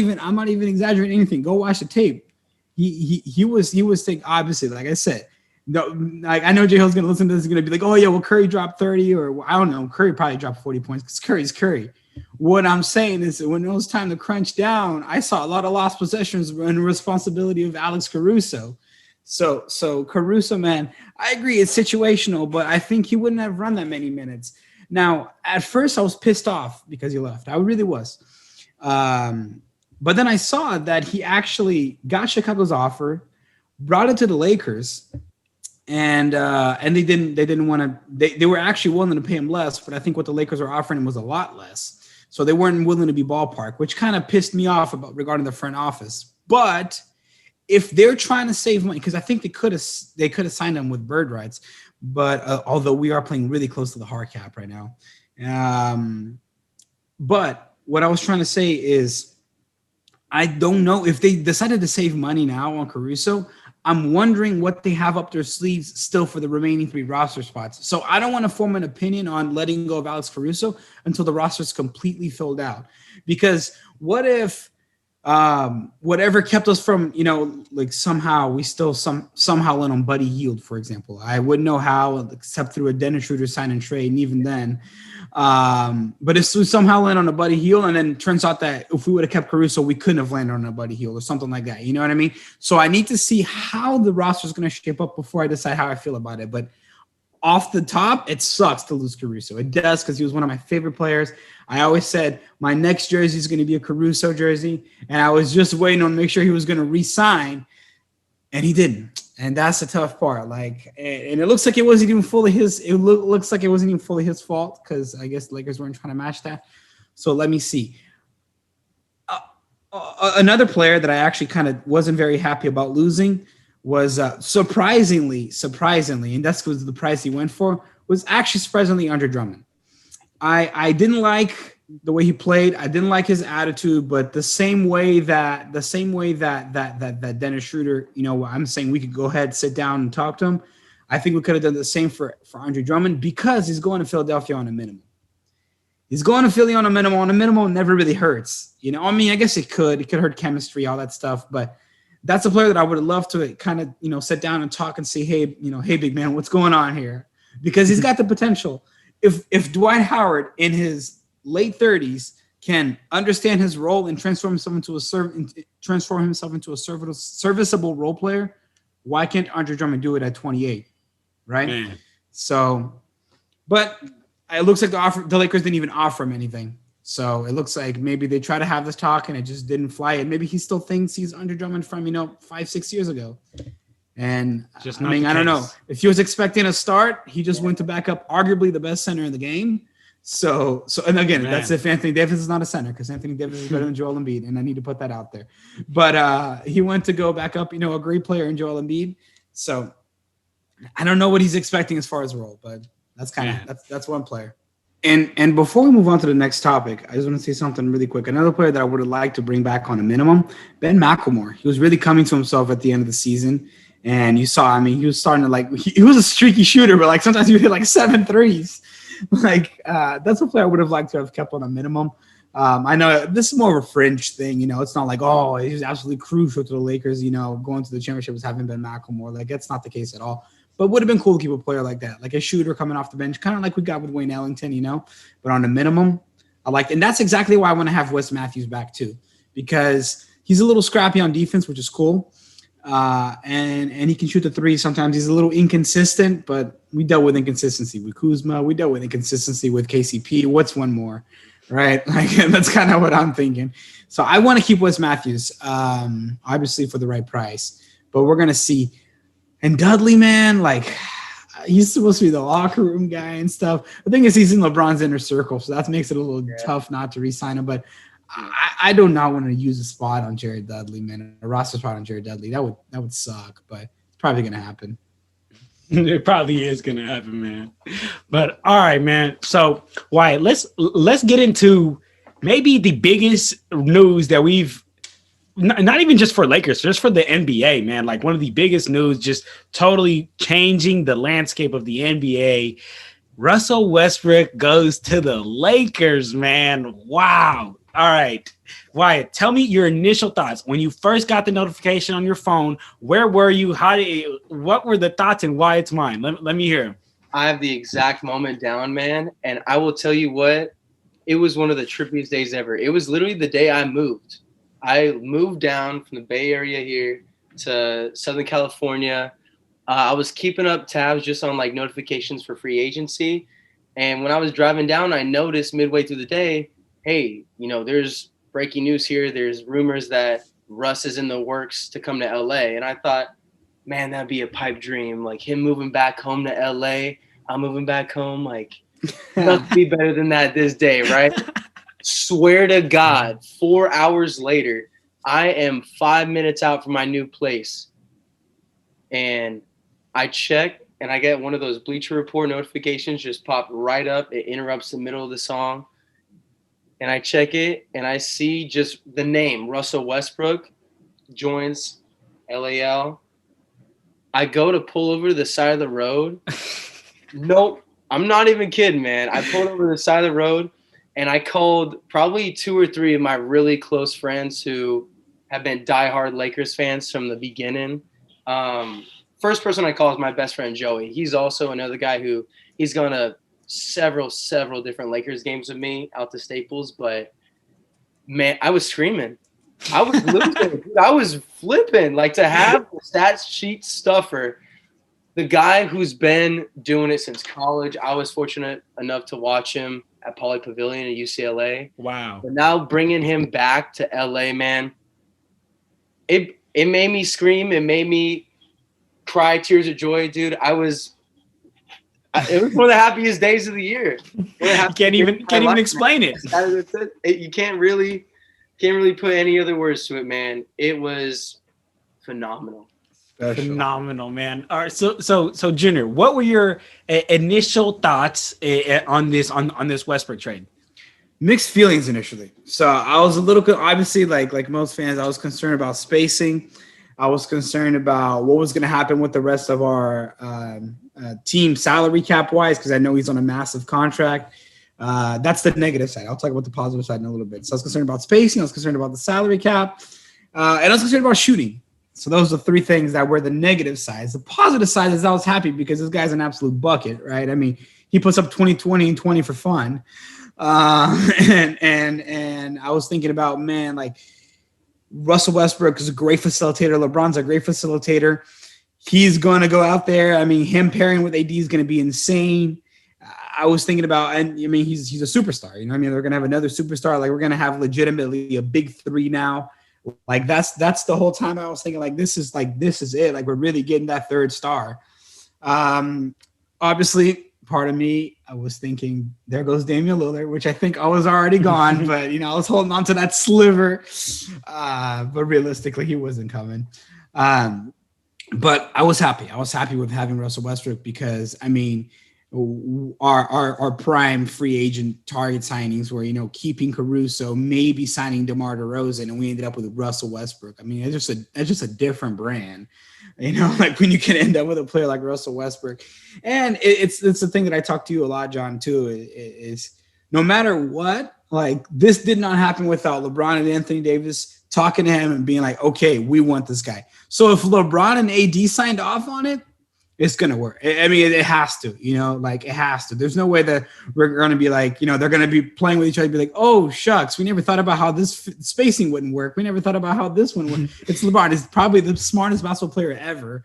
even exaggerating anything. Go watch the tape. He was taking, obviously, like I said. No, like I know Jay Hill's gonna listen to this. Is gonna be like, oh yeah, well Curry dropped 30, or I don't know. Curry probably dropped 40 points because Curry's Curry. What I'm saying is that when it was time to crunch down, I saw a lot of lost possessions and responsibility of Alex Caruso. So Caruso, man, I agree it's situational, but I think he wouldn't have run that many minutes. Now, at first I was pissed off because he left. I really was. But then I saw that he actually got Chicago's offer, brought it to the Lakers, and they didn't want to. They were actually willing to pay him less, but I think what the Lakers were offering him was a lot less. So they weren't willing to be ballpark, which kind of pissed me off regarding the front office. But if they're trying to save money, because I think they could have signed him with bird rights, but although we are playing really close to the hard cap right now, but what I was trying to say is, I don't know if they decided to save money now on Caruso. I'm wondering what they have up their sleeves still for the remaining 3 roster spots. So I don't want to form an opinion on letting go of Alex Caruso until the roster is completely filled out. Because what if whatever kept us from, like somehow we still somehow let on Buddy Hield, for example. I wouldn't know how except through a Dennis Schroeder sign and trade, and even then. But if we somehow land on a Buddy Hield, and then it turns out that if we would have kept Caruso, we couldn't have landed on a Buddy Hield or something like that. You know what I mean? So I need to see how the roster is going to shape up before I decide how I feel about it. But off the top, it sucks to lose Caruso. It does, because he was one of my favorite players. I always said my next jersey is going to be a Caruso jersey, and I was just waiting on to make sure he was going to re-sign, and he didn't. And that's the tough part. Like, and it looks like it wasn't even fully his. It looks like it wasn't even fully his fault, because I guess the Lakers weren't trying to match that. So let me see. Another player that I actually kind of wasn't very happy about losing was surprisingly, and that's because the price he went for, was actually surprisingly Andre Drummond. I didn't like the way he played. I didn't like his attitude, but the same way that Dennis Schroeder, I'm saying we could go ahead, sit down and talk to him. I think we could have done the same for Andre Drummond, because he's going to Philadelphia on a minimum. He's going to Philly on a minimum. On a minimum never really hurts. I mean, I guess it could hurt chemistry, all that stuff, but that's a player that I would have loved to kind of, sit down and talk and say, hey, hey, big man, what's going on here? Because he's got the potential. If Dwight Howard in his late 30s can understand his role and transform himself into a serviceable role player, why can't Andre Drummond do it at 28? Right? Man. So, but it looks like the Lakers didn't even offer him anything. So it looks like maybe they tried to have this talk and it just didn't fly. And maybe he still thinks he's Andre Drummond from 5-6 years ago. And I don't know. If he was expecting a start, he just went to back up arguably the best center in the game. So and again, that's if Anthony Davis is not a center, because Anthony Davis is better than Joel Embiid, and I need to put that out there. But he went to go back up, a great player in Joel Embiid. So I don't know what he's expecting as far as role, but that's that's one player. And before we move on to the next topic, I just want to say something really quick. Another player that I would have liked to bring back on a minimum, Ben McLemore. He was really coming to himself at the end of the season. And you saw, he was starting to he was a streaky shooter, but sometimes he would hit 7 threes. That's a player I would have liked to have kept on a minimum. I know this is more of a fringe thing, it's not he's absolutely crucial to the Lakers, going to the championship was having Ben McLemore. That's not the case at all. But would have been cool to keep a player like that, like a shooter coming off the bench, kind of like we got with Wayne Ellington, But on a minimum, I like, and that's exactly why I want to have Wes Matthews back too, because he's a little scrappy on defense, which is cool. and he can shoot the three. Sometimes he's a little inconsistent, but we dealt with inconsistency with Kuzma. We dealt with inconsistency with KCP. What's one more, right? Like that's kind of what I'm thinking. So I want to keep Wes Matthews, obviously for the right price, but we're gonna see. And Dudley, man, like he's supposed to be the locker room guy and stuff. The thing is, he's in LeBron's inner circle, so that makes it a little tough not to re-sign him. But I do not want to use a spot on Jared Dudley, man. A roster spot on Jared Dudley. That would suck, but it's probably gonna happen. It probably is gonna happen, man. But all right, man. So Wyatt, let's get into maybe the biggest news that we've not even just for Lakers, just for the NBA, man. Like one of the biggest news, just totally changing the landscape of the NBA. Russell Westbrook goes to the Lakers, man. Wow. All right. Wyatt, tell me your initial thoughts. When you first got the notification on your phone, where were you? What were the thoughts in Wyatt's mind? Let me hear. I have the exact moment down, man. And I will tell you what, it was one of the trippiest days ever. It was literally the day I moved. I moved down from the Bay Area here to Southern California. I was keeping up tabs just on like notifications for free agency. And when I was driving down, I noticed midway through the day, hey, there's breaking news here. There's rumors that Russ is in the works to come to LA. And I thought, man, that'd be a pipe dream. Like him moving back home to LA. I'm moving back home. Like nothing be better than that this day, right? Swear to God, 4 hours later, I am 5 minutes out from my new place. And I check and I get one of those Bleacher Report notifications just pop right up. It interrupts the middle of the song. And I check it and I see just the name, Russell Westbrook, joins LAL. I go to pull over to the side of the road. Nope, I'm not even kidding, man. I pulled over to the side of the road. And I called probably 2 or 3 of my really close friends who have been diehard Lakers fans from the beginning. First person I call is my best friend, Joey. He's also another guy who he's gone to several different Lakers games with me out to Staples. But, man, I was screaming. I was losing. I was flipping. Like to have the stats sheet stuffer, the guy who's been doing it since college, I was fortunate enough to watch him at Pauley Pavilion at UCLA. Wow. But now bringing him back to LA, man, it made me scream. It made me cry tears of joy, dude. It was one of the happiest days of the year. You can't even explain it. You can't really put any other words to it, man. It was phenomenal. Special. Phenomenal, man. All right, so Junior, what were your initial thoughts on this Westbrook trade? Mixed feelings initially. So I was a little, obviously, like most fans, I was concerned about spacing. I was concerned about what was going to happen with the rest of our team salary cap wise, because I know he's on a massive contract. That's the negative side. I'll talk about the positive side in a little bit. So I was concerned about spacing. I was concerned about the salary cap, and I was concerned about shooting. So those are 3 things that were the negative sides. The positive side is I was happy because this guy's an absolute bucket, right? I mean, he puts up 20, 20, and 20 for fun. And I was thinking about, man, like Russell Westbrook is a great facilitator. LeBron's a great facilitator. He's going to go out there. I mean, him pairing with AD is going to be insane. I was thinking about, and I mean, he's a superstar. You know what I mean? They're going to have another superstar. Like we're going to have legitimately a big 3 now. Like that's the whole time I was thinking like this is it. Like we're really getting that 3rd star. Obviously, part of me, I was thinking there goes Damian Lillard, which I think I was already gone, but I was holding on to that sliver. But realistically, he wasn't coming. But I was happy. I was happy with having Russell Westbrook because I mean, our prime free agent target signings were, keeping Caruso, maybe signing DeMar DeRozan, and we ended up with Russell Westbrook. I mean, it's just a different brand, like when you can end up with a player like Russell Westbrook. And it's the thing that I talk to you a lot, John, too, is no matter what, like this did not happen without LeBron and Anthony Davis talking to him and being like, okay, we want this guy. So if LeBron and AD signed off on it, it's gonna work. I mean, it has to, like it has to. There's no way that we're gonna be like, they're gonna be playing with each other, and be like, oh shucks, we never thought about how this spacing wouldn't work. We never thought about how this one would. It's LeBron. He's probably the smartest basketball player ever,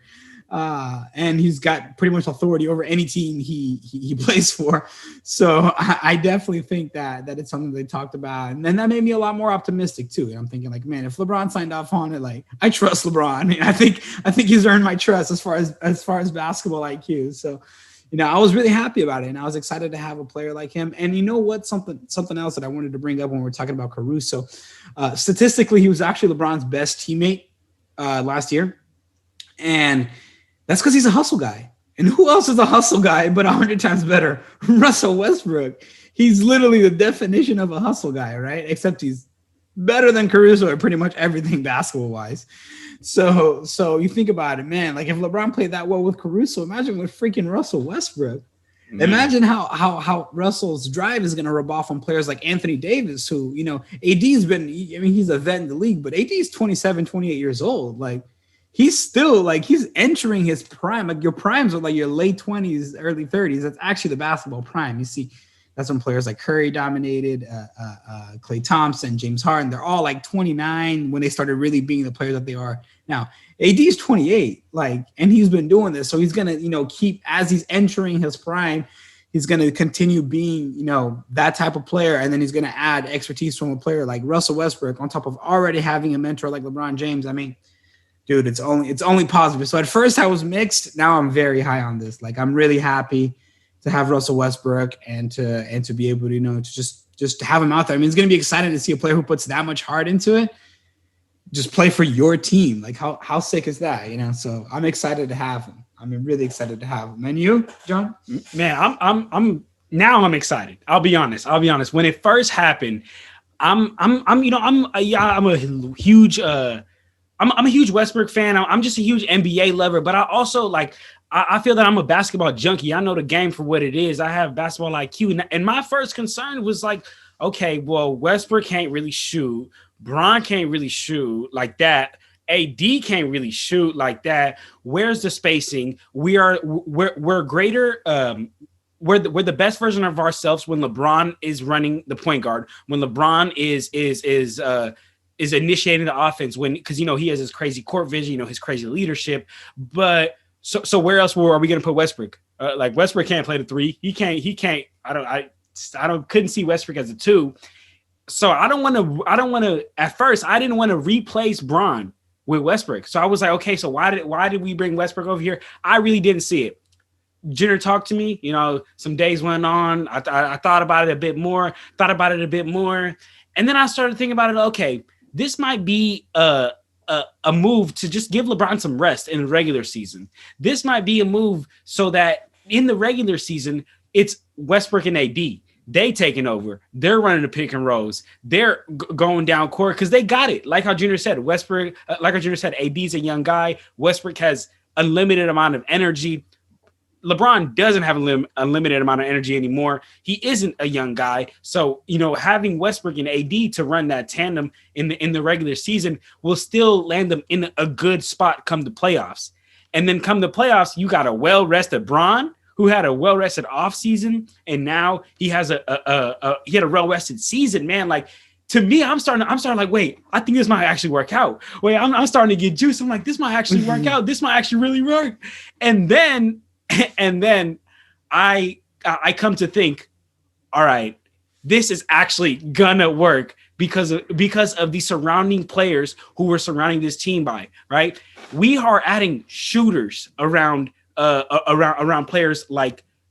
and he's got pretty much authority over any team he plays for. So I definitely think that it's something they talked about, and then that made me a lot more optimistic too. And I'm thinking like, man, if LeBron signed off on it, like I trust LeBron. I think he's earned my trust as far as basketball IQ. So, I was really happy about it, and I was excited to have a player like him. And you know what? Something else that I wanted to bring up when we're talking about Caruso. Statistically, he was actually LeBron's best teammate last year, and that's because he's a hustle guy. And who else is a hustle guy but 100 times better? Russell Westbrook. He's literally the definition of a hustle guy, right? Except he's better than Caruso at pretty much everything basketball-wise. So you think about it, man. Like if LeBron played that well with Caruso, imagine with freaking Russell Westbrook. Man. Imagine how Russell's drive is going to rub off on players like Anthony Davis, who, AD's been, he's a vet in the league, but AD's 27, 28 years old. Like, he's still he's entering his prime. Like your primes are like your late 20s, early 30s. That's actually the basketball prime. You see, that's when players like Curry dominated, Klay Thompson, James Harden. They're all like 29 when they started really being the players that they are now. AD's 28, and he's been doing this. So he's going to, keep, as he's entering his prime, he's going to continue being, that type of player. And then he's going to add expertise from a player like Russell Westbrook on top of already having a mentor like LeBron James. I mean, dude, it's only positive. So at first I was mixed. Now I'm very high on this. Like I'm really happy to have Russell Westbrook and to be able to, to just have him out there. I mean, it's going to be exciting to see a player who puts that much heart into it just play for your team. Like how sick is that? So I'm excited to have him. I'm really excited to have him. And you, John? Man, I'm excited. I'll be honest. When it first happened, I'm a huge Westbrook fan. I'm just a huge NBA lover, but I also I feel that I'm a basketball junkie. I know the game for what it is. I have basketball IQ. And my first concern was okay, well, Westbrook can't really shoot. Bron can't really shoot like that. AD can't really shoot like that. Where's the spacing? We're greater. We're the best version of ourselves when LeBron is running the point guard. When LeBron is initiating the offense. because he has his crazy court vision. His crazy leadership. But so where else are we going to put Westbrook? Westbrook can't play the three. He can't. Couldn't see Westbrook as a two. So I don't want to. At first, I didn't want to replace Bron with Westbrook. So I was like, okay, so why did we bring Westbrook over here? I really didn't see it. Jenner talked to me. Some days went on. I thought about it a bit more. And then I started thinking about it. Okay, this might be a move to just give LeBron some rest in the regular season. This might be a move so that in the regular season, it's Westbrook and AD. They taking over. They're running the pick and rolls. They're going down court because they got it. Like how Junior said, AD's a young guy. Westbrook has a limited amount of energy. LeBron doesn't have a limited amount of energy anymore. He isn't a young guy. So, having Westbrook and AD to run that tandem in the regular season will still land them in a good spot come the playoffs. And then come the playoffs, you got a well-rested Bron who had a well-rested offseason, and now he has he had a well-rested season, man. To me, I'm starting wait, I think this might actually work out. Wait, I'm starting to get juice. I'm like, this might actually work out. This might actually really work. And then I come to think, all right, this is actually gonna work because of the surrounding players who we're surrounding this team by, right? We are adding shooters around players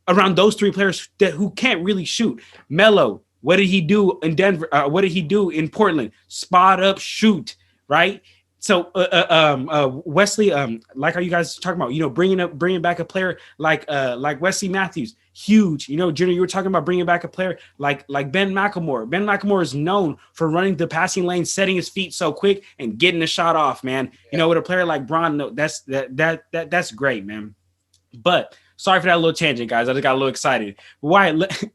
around those three players who can't really shoot. Melo, what did he do in Denver? What did he do in Portland? Spot up, shoot, right? So Wesley, like how you guys talking about, bringing back a player like Wesley Matthews, huge. Junior, you were talking about bringing back a player like Ben McLemore. Ben McLemore is known for running the passing lane, setting his feet so quick and getting the shot off, man. Yeah. With a player like Bron, that's great, man. But sorry for that little tangent, guys. I just got a little excited. Wyatt,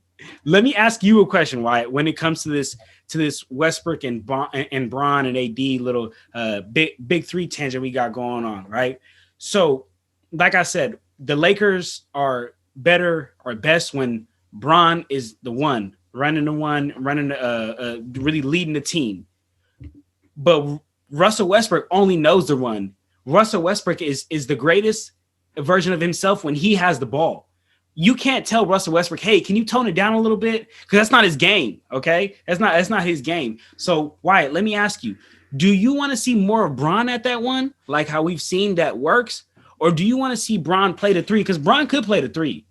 let me ask you a question, Wyatt. When it comes to this Westbrook and Bron and AD little big three tangent we got going on, right? So, like I said, the Lakers are better or best when Bron is the one, running, really leading the team. But Russell Westbrook only knows the run. Russell Westbrook is the greatest version of himself when he has the ball. You can't tell Russell Westbrook, hey, can you tone it down a little bit? Because that's not his game, okay? That's not his game. So, Wyatt, let me ask you, do you want to see more of Bron at that one, like how we've seen that works? Or do you want to see Bron play the three? Because Bron could play the three.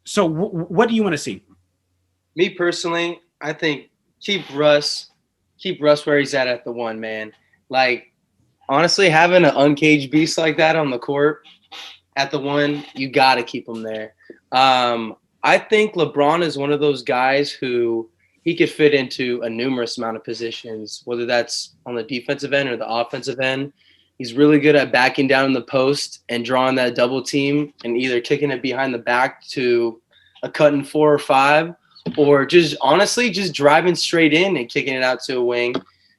So what do you want to see? Me personally, I think keep Russ where he's at the one, man. Like, honestly, having an uncaged beast like that on the court at the one, you got to keep him there. I think LeBron is one of those guys who he could fit into a numerous amount of positions, whether that's on the defensive end or the offensive end. He's really good at backing down in the post and drawing that double team and either kicking it behind the back to a cut in 4 or 5, or just honestly just driving straight in and kicking it out to a wing.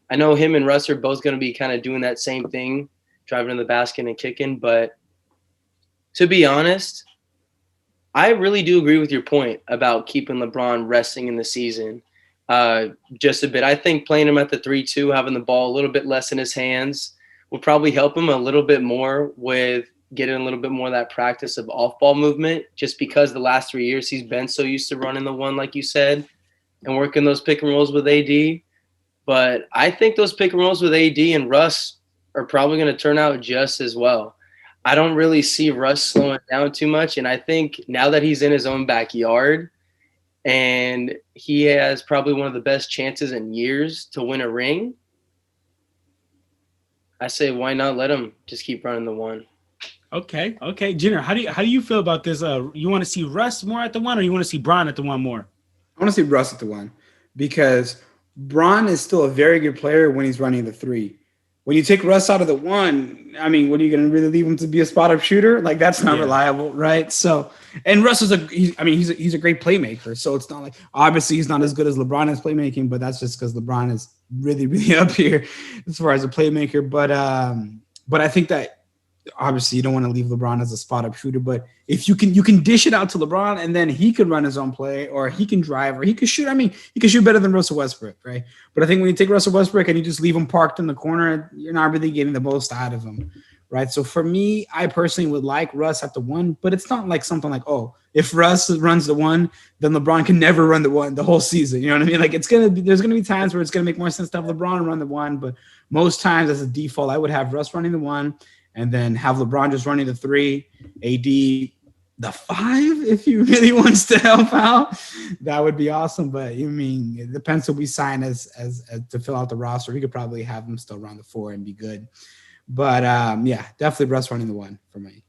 I know him and Russ are both going to be kind of doing that same thing, driving in the basket and kicking. But to be honest, I really do agree with your point about keeping LeBron resting in the season just a bit. I think playing him at the 3-2, having the ball a little bit less in his hands, will probably help him a little bit more with getting a little bit more of that practice of off-ball movement, just because the last 3 years he's been so used to running the one, like you said, and working those pick and rolls with AD. But I think those pick and rolls with AD and Russ are probably going to turn out just as well. I don't really see Russ slowing down too much, and I think now that he's in his own backyard and he has probably one of the best chances in years to win a ring, I say why not let him just keep running the one. Okay. Jenner, how do you feel about this? You want to see Russ more at the one, or you want to see Bron at the one more? I want to see Russ at the one because Bron is still a very good player when he's running the 3. When you take Russ out of the one, I mean, what are you going to really leave him to be a spot-up shooter? Like, that's not reliable, right? So, and Russ is he's a great playmaker. So it's not like, obviously he's not as good as LeBron is playmaking, but that's just because LeBron is really, really up here as far as a playmaker. But I think that obviously you don't want to leave LeBron as a spot-up shooter, but if you can dish it out to LeBron and then he can run his own play, or he can drive, or he can shoot. I mean, he can shoot better than Russell Westbrook, right? But I think when you take Russell Westbrook and you just leave him parked in the corner, you're not really getting the most out of him, right? So for me, I personally would like Russ at the one, but it's not like something like, oh, if Russ runs the one, then LeBron can never run the one the whole season. You know what I mean? Like, there's gonna be times where it's gonna make more sense to have LeBron run the one, but most times as a default, I would have Russ running the one, and then have LeBron just running the 3, AD the 5 if he really wants to help out. That would be awesome. But I mean, it depends who we sign as to fill out the roster. We could probably have him still run the 4 and be good. But yeah, definitely Russ running the 1 for me.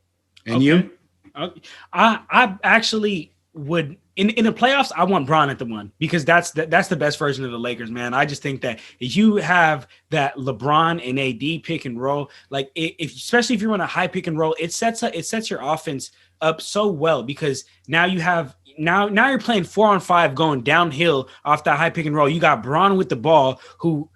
And you? I actually would in the playoffs. I want Bron at the 1 because that's the best version of the Lakers, man. I just think that if you have that LeBron and AD pick and roll, like especially if you're on a high pick and roll, it sets your offense up so well, because now you have now you're playing 4-on-5 going downhill off that high pick and roll. You got Bron with the ball, who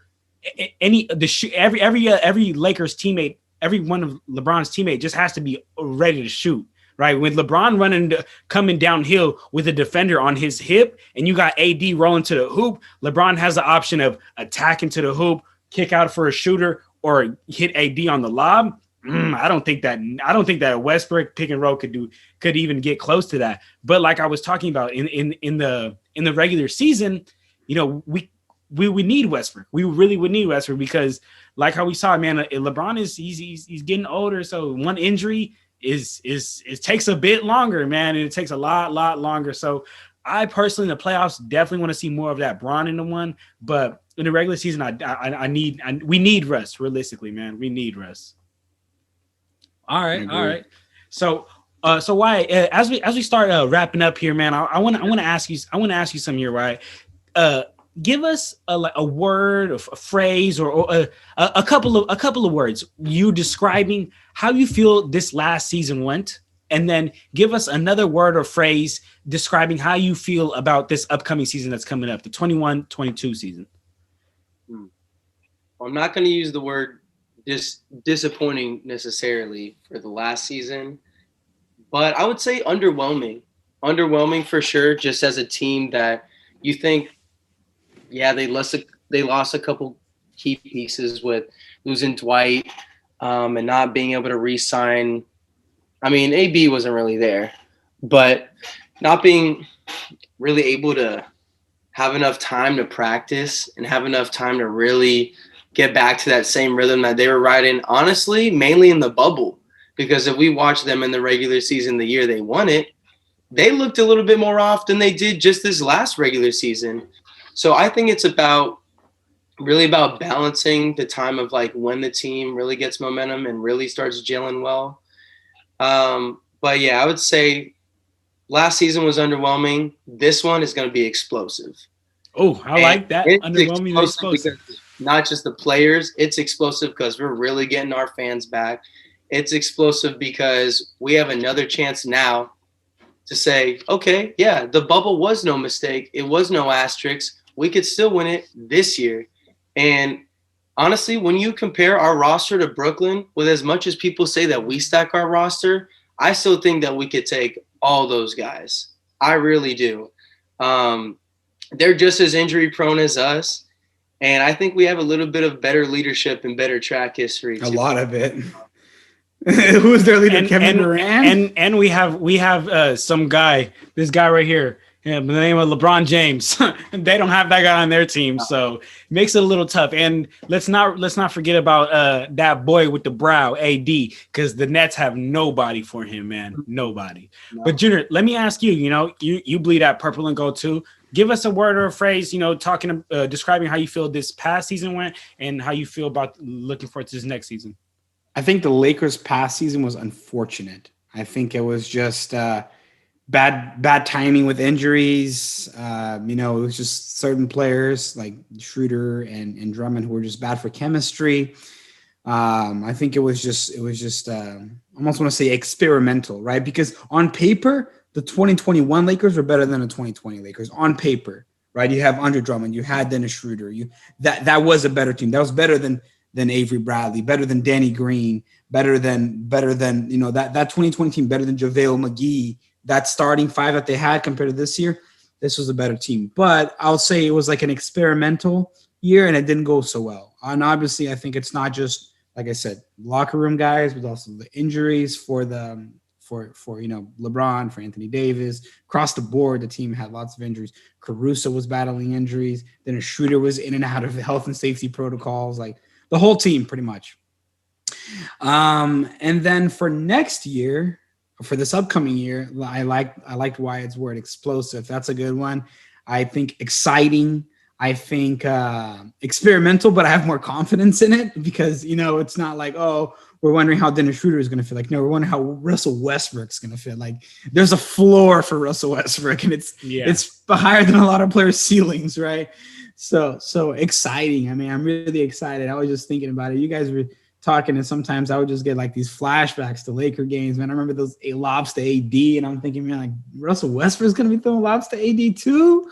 every Lakers teammate, every one of LeBron's teammate just has to be ready to shoot. Right, with LeBron coming downhill with a defender on his hip, and you got AD rolling to the hoop, LeBron has the option of attacking to the hoop, kick out for a shooter, or hit AD on the lob. I don't think that a Westbrook pick and roll could even get close to that. But like I was talking about in the regular season, you know, we need Westbrook. We really would need Westbrook because, like how we saw, man, LeBron he's getting older, so one injury it takes a bit longer, man, and it takes a lot longer. So I personally, in the playoffs, definitely want to see more of that Bron in the 1. But in the regular season, we need Russ. Realistically, man, we need Russ. All right. So Wyatt, as we start wrapping up here, man, I want to ask you something here, Wyatt. Give us a word, a phrase, or a couple of words. You describing how you feel this last season went, and then give us another word or phrase describing how you feel about this upcoming season that's coming up, the 21-22 season. I'm not going to use the word disappointing necessarily for the last season, but I would say underwhelming. Underwhelming for sure, just as a team that you think, yeah, they lost a couple key pieces with losing Dwight and not being able to re-sign. I mean, AB wasn't really there, but not being really able to have enough time to practice and have enough time to really get back to that same rhythm that they were riding, honestly, mainly in the bubble. Because if we watch them in the regular season, the year they won it, they looked a little bit more off than they did just this last regular season. So I think it's really about balancing the time of like when the team really gets momentum and really starts gelling well. But yeah, I would say last season was underwhelming. This one is going to be explosive. Oh, I like that. Underwhelming and explosive. Not just the players. It's explosive because we're really getting our fans back. It's explosive because we have another chance now to say, okay, yeah, the bubble was no mistake. It was no asterisk. We could still win it this year. And honestly, when you compare our roster to Brooklyn, with as much as people say that we stack our roster, I still think that we could take all those guys. I really do. They're just as injury prone as us. And I think we have a little bit of better leadership and better track history too. A lot of it. Who is their leader? Kevin Durant? And we have some guy, this guy right here, by the name of LeBron James. They don't have that guy on their team, so it makes it a little tough. And let's not forget about that boy with the brow, AD, because the Nets have nobody for him, man. Nobody. No. But Junior, let me ask you, you bleed out purple and gold too. Give us a word or a phrase, describing how you feel this past season went and how you feel about looking forward to this next season. I think the Lakers' past season was unfortunate. I think it was just bad timing with injuries. It was just certain players like Schroeder and Drummond who were just bad for chemistry. I think it was just I almost want to say experimental, right? Because on paper, the 2021 Lakers were better than the 2020 Lakers on paper, right? You have Andre Drummond, you had Dennis Schroeder, that was a better team. That was better than Avery Bradley, better than Danny Green, better than that 2020 team, better than JaVale McGee. That starting five that they had compared to this year, this was a better team. But I'll say it was like an experimental year and it didn't go so well. And obviously, I think it's not just, like I said, locker room guys, but also the injuries for LeBron, for Anthony Davis. Across the board, the team had lots of injuries. Caruso was battling injuries. Then a Schroeder was in and out of health and safety protocols. Like, the whole team, pretty much. And then for next year, for this upcoming year, I liked Wyatt's word, explosive. That's a good one. I think exciting. I think experimental, but I have more confidence in it because, it's not like, oh, we're wondering how Dennis Schroeder is going to feel. Like, no, we're wondering how Russell Westbrook's going to feel. Like, there's a floor for Russell Westbrook, and it's higher than a lot of players' ceilings, right? So exciting. I mean, I'm really excited. I was just thinking about it. You guys were talking, and sometimes I would just get like these flashbacks to Laker games, man. I remember those lobs to AD, and I'm thinking, man, like Russell Westbrook's going to be throwing lobs to AD too?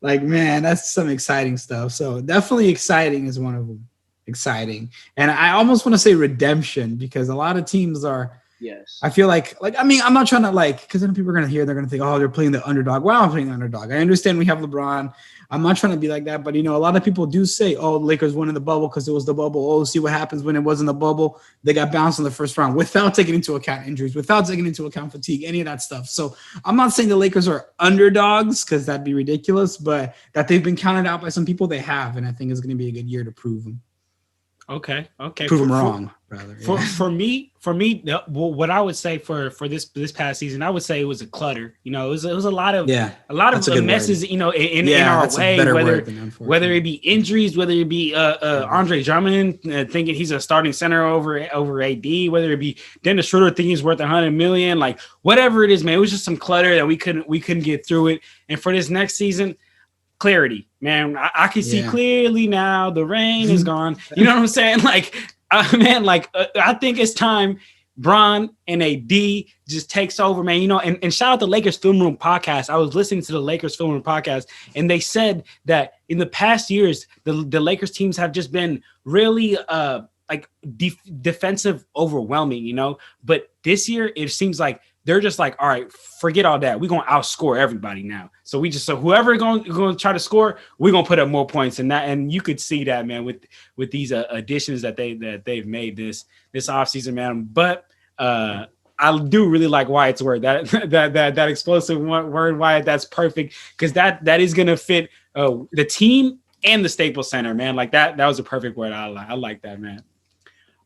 Like, man, that's some exciting stuff. So definitely exciting is one of them. Exciting. And I almost want to say redemption because a lot of teams are, yes. I feel like, I mean, I'm not trying to because then people are going to hear, they're going to think, oh, they're playing the underdog. Well, I'm playing the underdog. I understand we have LeBron. I'm not trying to be like that, but a lot of people do say, oh, the Lakers won in the bubble because it was the bubble. Oh, see what happens when it wasn't the bubble. They got bounced in the first round without taking into account injuries, without taking into account fatigue, any of that stuff. So I'm not saying the Lakers are underdogs because that'd be ridiculous, but that they've been counted out by some people, they have. And I think it's going to be a good year to prove them. Okay. Prove them wrong, rather. Yeah. For me, what I would say for this past season, I would say it was a clutter. It was a lot of messes. In our way. Whether it be injuries, whether it be Andre Drummond thinking he's a starting center over AD, whether it be Dennis Schroeder thinking he's worth $100 million, like whatever it is, man. It was just some clutter that we couldn't get through it. And for this next season, clarity, man. I can see clearly now. The rain is gone. You know what I'm saying? I think it's time Bron and AD just takes over, man. And shout out the Lakers Film Room podcast. I was listening to the Lakers Film Room podcast, and they said that in the past years, the Lakers teams have just been really defensive overwhelming, but this year it seems like they're just like, all right, forget all that. We're gonna outscore everybody now. So whoever going to try to score, we're gonna put up more points. And you could see that, man, with these additions that they've made this offseason, man. But I do really like Wyatt's word, that explosive word, Wyatt. That's perfect, because that is gonna fit the team and the Staples Center, man. Like that was a perfect word. I like that, man.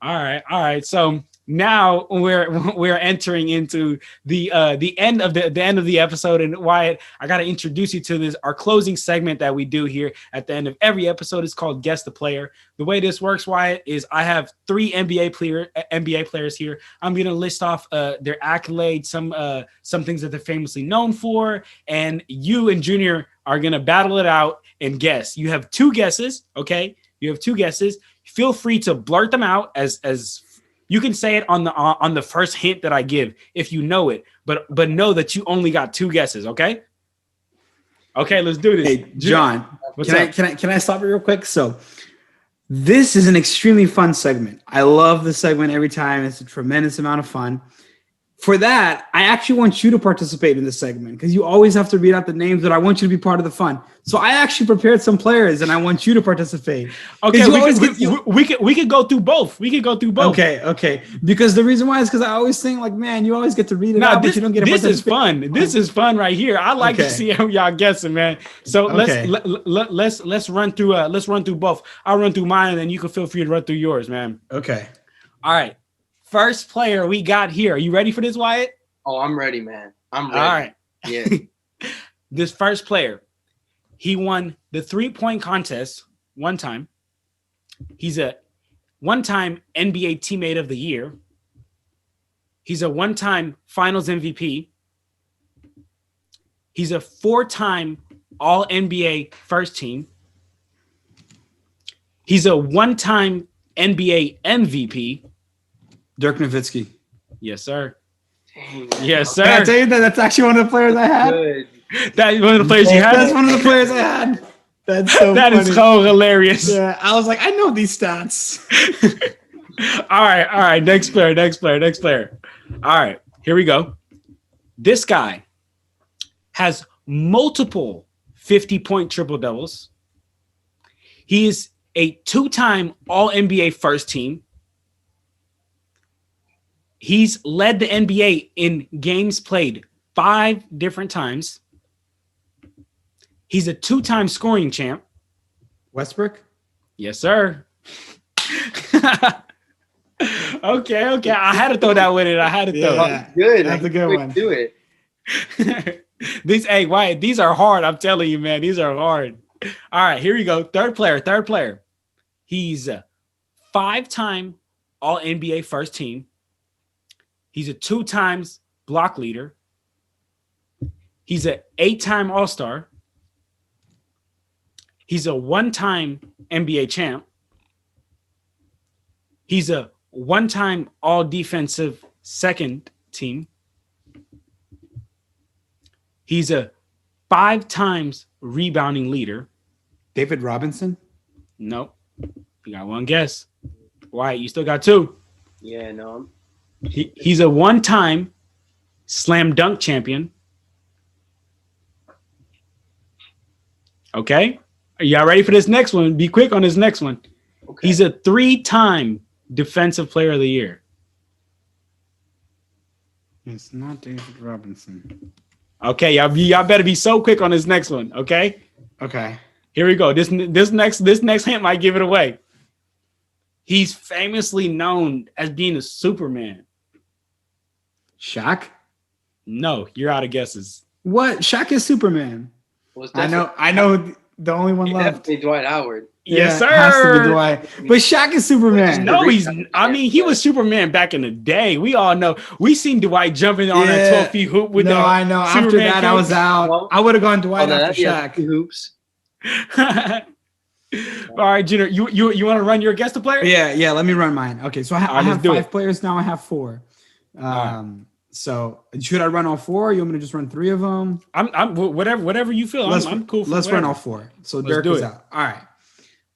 All right. So now we're entering into the end of the episode, and Wyatt, I got to introduce you to our closing segment that we do here at the end of every episode. It's called Guess the Player. The way this works, Wyatt, is I have 3 NBA players here. I'm gonna list off their accolades, some things that they're famously known for, and you and Junior are gonna battle it out and guess. You have 2 guesses, okay? You have 2 guesses. Feel free to blurt them out as you can say it on the first hint that I give if you know it, but know that you only got 2 guesses, okay? Okay, let's do this. Hey, John, can I stop you real quick? So this is an extremely fun segment. I love this segment every time. It's a tremendous amount of fun. For that, I actually want you to participate in this segment, because you always have to read out the names, but I want you to be part of the fun. So I actually prepared some players, and I want you to participate. Okay, we could go through both. Okay. Because the reason why is because I always think, like, man, you always get to read it out, but you don't get to participate. This is fun. This is fun right here. I like to see how y'all guessing, man. So let's run through both. I'll run through mine, and then you can feel free to run through yours, man. Okay. All right. First player we got here. Are you ready for this, Wyatt? Oh, I'm ready, man. I'm ready. All right. Yeah. This first player, he won the 3-point contest one time. He's a one-time NBA Teammate of the Year. He's a one-time Finals MVP. He's a 4-time All-NBA First Team. He's a one-time NBA MVP. Dirk Nowitzki. Yes, sir. Dang, Yes, sir. Can I tell you that's actually one of the players I had? good. That's one of the players you had? That's one of the players I had. That's so That funny. is so hilarious. Yeah, I was like, I know these stats. All right. Next player. All right, here we go. This guy has multiple 50-point triple doubles. He is a 2-time All-NBA First Team. He's led the NBA in games played 5 different times. He's a 2-time scoring champ. Westbrook? Yes, sir. Okay. I had to throw that with it. Yeah. Good. That's a good one. Do it. Wyatt, these are hard. I'm telling you, man. These are hard. All right, here we go. Third player. He's a 5-time All-NBA First Team. He's a 2-time block leader. He's an 8-time All-Star. He's a 1-time NBA champ. He's a 1-time All-Defensive Second Team. He's a 5 times rebounding leader. David Robinson? Nope. You got one guess. Wyatt, you still got 2. Yeah, no. He's a 1-time slam dunk champion. Okay. Are y'all ready for this next one? Be quick on this next one. Okay. He's a 3-time defensive player of the year. It's not David Robinson. Okay, y'all better be so quick on this next one, okay? Okay. Here we go. This next hint might give it away. He's famously known as being a Superman. Shaq? No, you're out of guesses. What? Shaq is Superman. Well, I know the only one left. Definitely Dwight Howard. Yes, sir. It has to be Dwight. But Shaq is Superman. No, he was Superman back in the day. We all know. We seen Dwight jumping on that 12 feet hoop with no, I know. After Superman that, I was out. Well, I would have gone Dwight after Shaq. Hoops. All right, Junior, you want to run your guess the player? Yeah. Let me run mine. Okay, so I have 5 players now. I have 4. So should I run all 4? Or you want me to just run 3 of them? I'm whatever you feel. I'm cool. Let's run all 4. So Dirk is out. All right,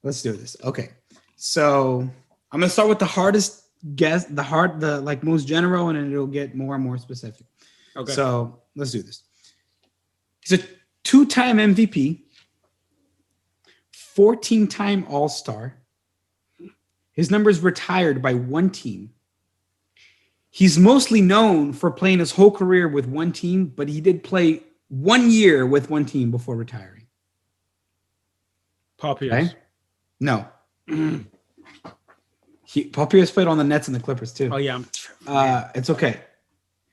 let's do this. Okay, so I'm gonna start with the hardest guess, the most general, and then it'll get more and more specific. Okay. So let's do this. He's a 2-time MVP, 14-time All-Star. His number is retired by one team. He's mostly known for playing his whole career with one team, but he did play 1 year with one team before retiring. Paul Pierce. Okay? No. Paul Pierce played on the Nets and the Clippers too. Oh yeah. It's okay.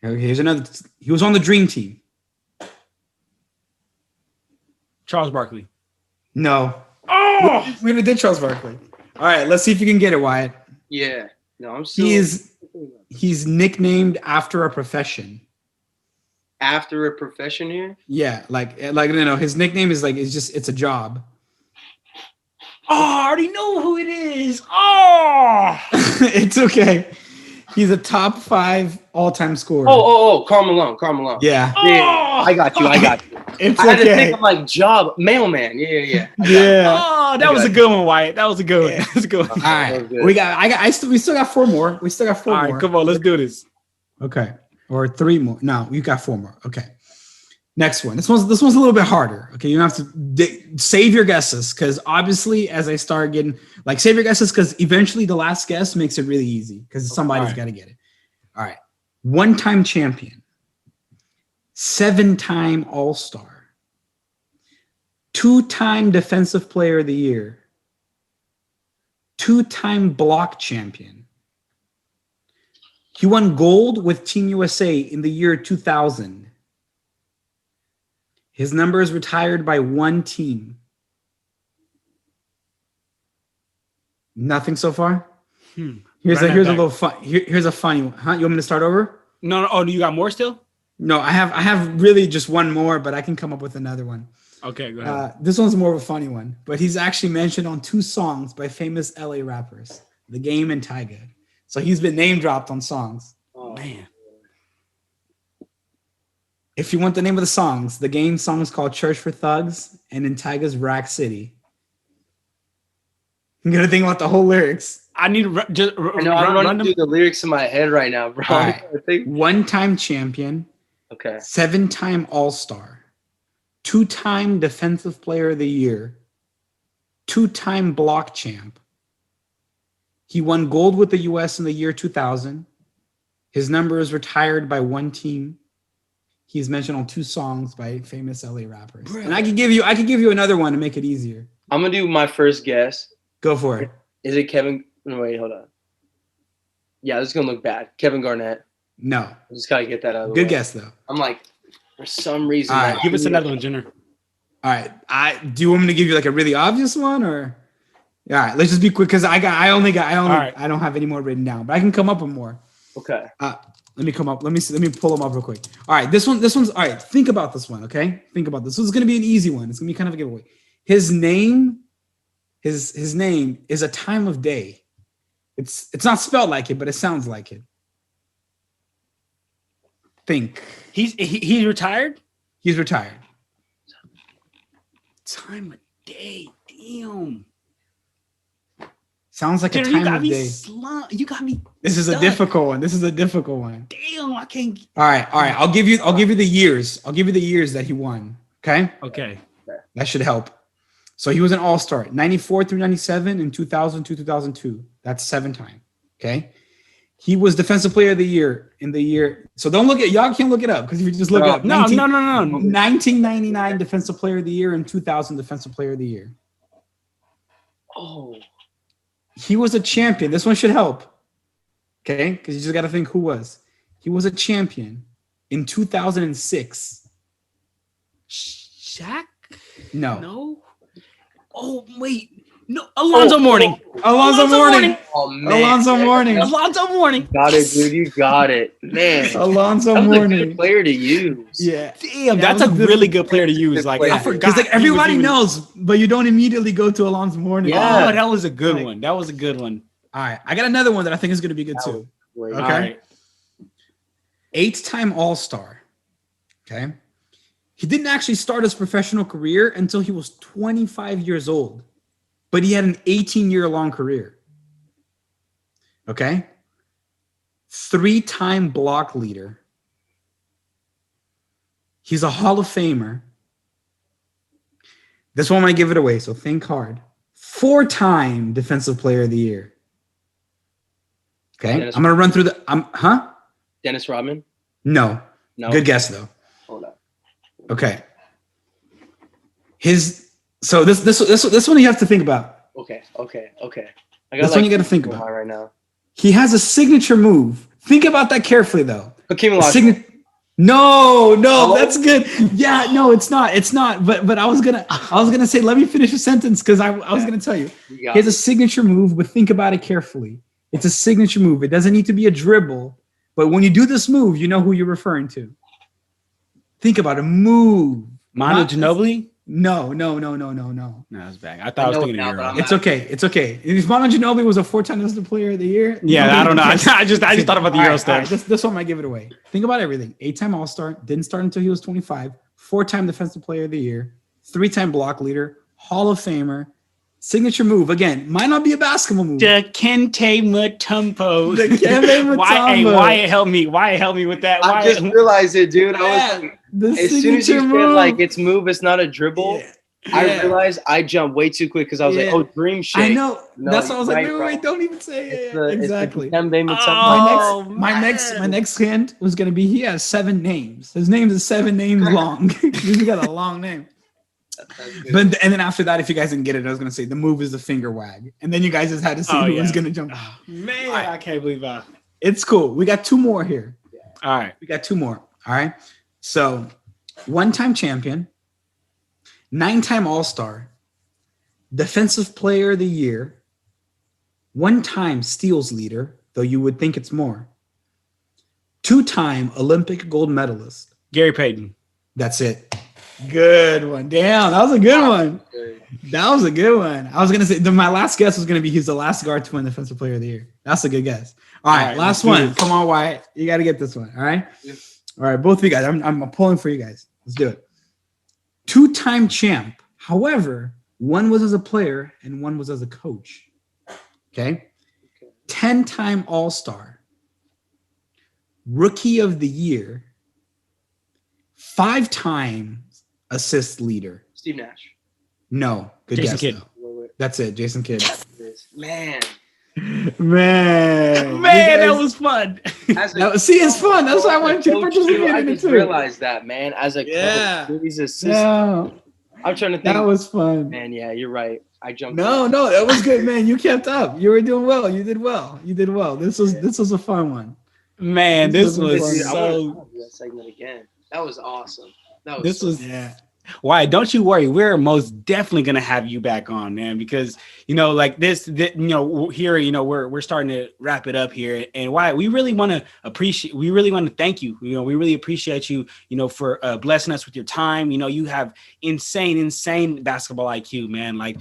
Here's another. He was on the Dream Team. Charles Barkley. No. Oh, We already did Charles Barkley. All right, let's see if you can get it, Wyatt. Yeah. No, I'm still. He's nicknamed after a profession. After a profession here. Yeah, like his nickname is it's a job. I already know who it is. Oh, It's okay. He's a top 5 all-time scorer. Oh, Karl Malone. Yeah. Yeah, I got you. It's I had to okay. think of like job mailman. Yeah. Yeah. Oh, that was a good one, Wyatt. That was a good one. That was a good one. All right. We still got 4 more. We still got 4 All more. right, come on, let's do this. Okay. Or 3 more. No, you got 4 more. Okay. Next one. This one's a little bit harder. Okay, you have to save your guesses because obviously, as I start getting save your guesses because eventually the last guess makes it really easy because somebody's got to get it. All right, 1-time champion, 7-time All-Star, 2-time Defensive Player of the Year, 2-time block champion. He won gold with Team USA in the year 2000. His number is retired by one team. Nothing so far? Here's a little fun. Here's a funny one. Huh? You want me to start over? No. Oh, do you got more still? No, I have really just one more, but I can come up with another one. Okay, go ahead. This one's more of a funny one, but he's actually mentioned on 2 songs by famous LA rappers, The Game and Tyga. So he's been name dropped on songs. Oh man. If you want the name of the songs, The Game song is called Church for Thugs, and in Tyga's Rack City. I'm gonna think about the whole lyrics. I need to I'm running through the lyrics in my head right now, bro. All right. 1-time champion, Okay. 7-time All-Star, 2-time Defensive Player of the Year, 2-time block champ. He won gold with the U.S. in the year 2000. His number is retired by one team. He's mentioned on 2 songs by famous LA rappers. And I could give you another one to make it easier. I'm gonna do my first guess. Go for it. Is it Kevin? No, wait, hold on. Yeah, this is gonna look bad. Kevin Garnett. No. I just gotta get that out of the Good way. guess though. I'm like, for some reason. All right, Give us another one, Jenner. All right. Do you want me to give you like a really obvious one or? All right, let's just be quick because I don't have any more written down, but I can come up with more. Okay. Let me pull them up real quick. All right, this one's all right. Think about this one, okay? Think about this. This is gonna be an easy one. It's gonna be kind of a giveaway. His name is a time of day. It's not spelled like it, but it sounds like it. Think. He's retired? He's retired. Time of day. Damn. Sounds like Jenner, a time of day. You got me. This is a difficult one. Damn, I can't. All right. I'll give you the years. I'll give you the years that he won. Okay. Okay. That should help. So he was an all-star, 94 through 97 and 2000 to 2002. That's 7-time. Okay. He was defensive player of the year in the year. So don't look at, y'all can't look it up because if you just look it up. No. 1999 defensive player of the year and 2000 defensive player of the year. Oh. He was a champion. This one should help. Okay. Because you just got to think who was. He was a champion in 2006. Shaq? No. Oh, wait. No. Alonzo Mourning. Alonzo Mourning. Oh, man. Alonzo Mourning. Alonzo Mourning. Got it, dude. You got it. Man. Alonzo That was a Mourning. good player to use. Yeah. Damn, that's a really good player to use. Like, I forgot. Because like he was everybody even- knows, but you don't immediately go to Alonzo Mourning. Yeah. Oh, that was a good one. That was a good one. All right. I got another one that I think is going to be good too. Wait. Okay. All right. 8-time All-Star. Okay. He didn't actually start his professional career until he was 25 years old, but he had an 18-year-long career. Okay. 3-time block leader. He's a Hall of Famer. This one might give it away, so think hard. 4-time Defensive Player of the Year. Okay, I'm gonna run through the. Dennis Rodman? No. Good guess though. Hold up. Okay. So this one you have to think about. Okay. This one you got to think about right now. He has a signature move. Think about that carefully though. Hakeem Olajuwon. No, that's good. Yeah, no, it's not. It's not. But I was gonna say, let me finish a sentence because I was gonna tell you. He has a signature move, but think about it carefully. It's a signature move. It doesn't need to be a dribble, but when you do this move, you know who you're referring to. Think about a move. Manu Ginobili? No. No, that's bad. I thought I was thinking of Euro. It's okay. If Manu Ginobili was a 4-time Defensive Player of the Year, yeah, I don't know. I just thought about the Euro stuff. Right. This one might give it away. Think about everything. 8-time All-Star, didn't start until he was 25. 4-time Defensive Player of the Year, 3-time block leader, Hall of Famer. Signature move again. Might not be a basketball move. The Kente Mutombo. The Kente Mutombo. Wyatt help me. Wyatt help me with that. I just realized it, dude. I was like, as soon as you said like it's move, it's not a dribble. Yeah. I realized I jumped way too quick because I was like, "Oh, dream shake." I know. No, that's why I was like, right, "Wait, don't even say it." Exactly. My next hint was gonna be he has 7 names. His name is 7 names long. He's got a long name. And then after that, if you guys didn't get it, I was gonna say the move is the finger wag, and then you guys just had to see who was gonna jump. Oh, man, right. I can't believe that. It's cool. We got 2 more here. Yeah. All right, we got 2 more. All right. So, 1-time champion, 9-time All-Star, Defensive Player of the Year, 1-time steals leader, though you would think it's more. 2-time Olympic gold medalist. Gary Payton. That's it. Good one. Damn, that was a good one. That was a good one. I was going to say, my last guess was going to be he's the last guard to win Defensive Player of the Year. That's a good guess. All right, last one. Come on, Wyatt. You got to get this one. All right? Yeah. All right, both of you guys. I'm pulling for you guys. Let's do it. 2-time champ. However, one was as a player and one was as a coach. Okay? 10-time All-Star. Rookie of the Year. 5-time assist leader. Steve Nash. No. Good Jason guess, Kidd. though. That's it. Jason Kidd. Man, that was fun. See, it's fun. That's why I wanted you to participate I in it just too. realized that, man. As a coach, he's assistant. No, I'm trying to think. that was fun. Man, yeah, you're right. I jumped. No, that was good, man. You kept up. You were doing well. You did well. This was a fun one. Man, this was I so. want to do that segment again. That was awesome. Yeah. Why? Don't you worry. We're most definitely gonna have you back on, man, because like this here, we're starting to wrap it up here, and why we really want to thank you. We really appreciate you, for blessing us with your time. You have insane basketball IQ, man. Like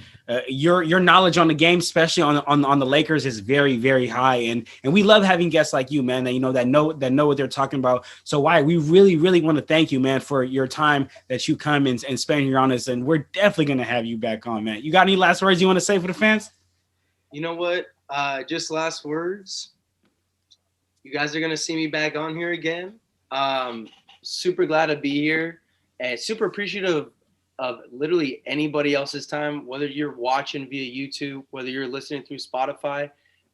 your knowledge on the game, especially on the Lakers, is very, very high, and we love having guests like you, man. That know what they're talking about. So why we really want to thank you, man, for your time that you come and spend here on us, and we're definitely gonna have you back on, man. You got any last words you want to say for the fans? You know what? Just last words. You guys are gonna see me back on here again. Super glad to be here, and super appreciative of literally anybody else's time, whether you're watching via YouTube, whether you're listening through Spotify.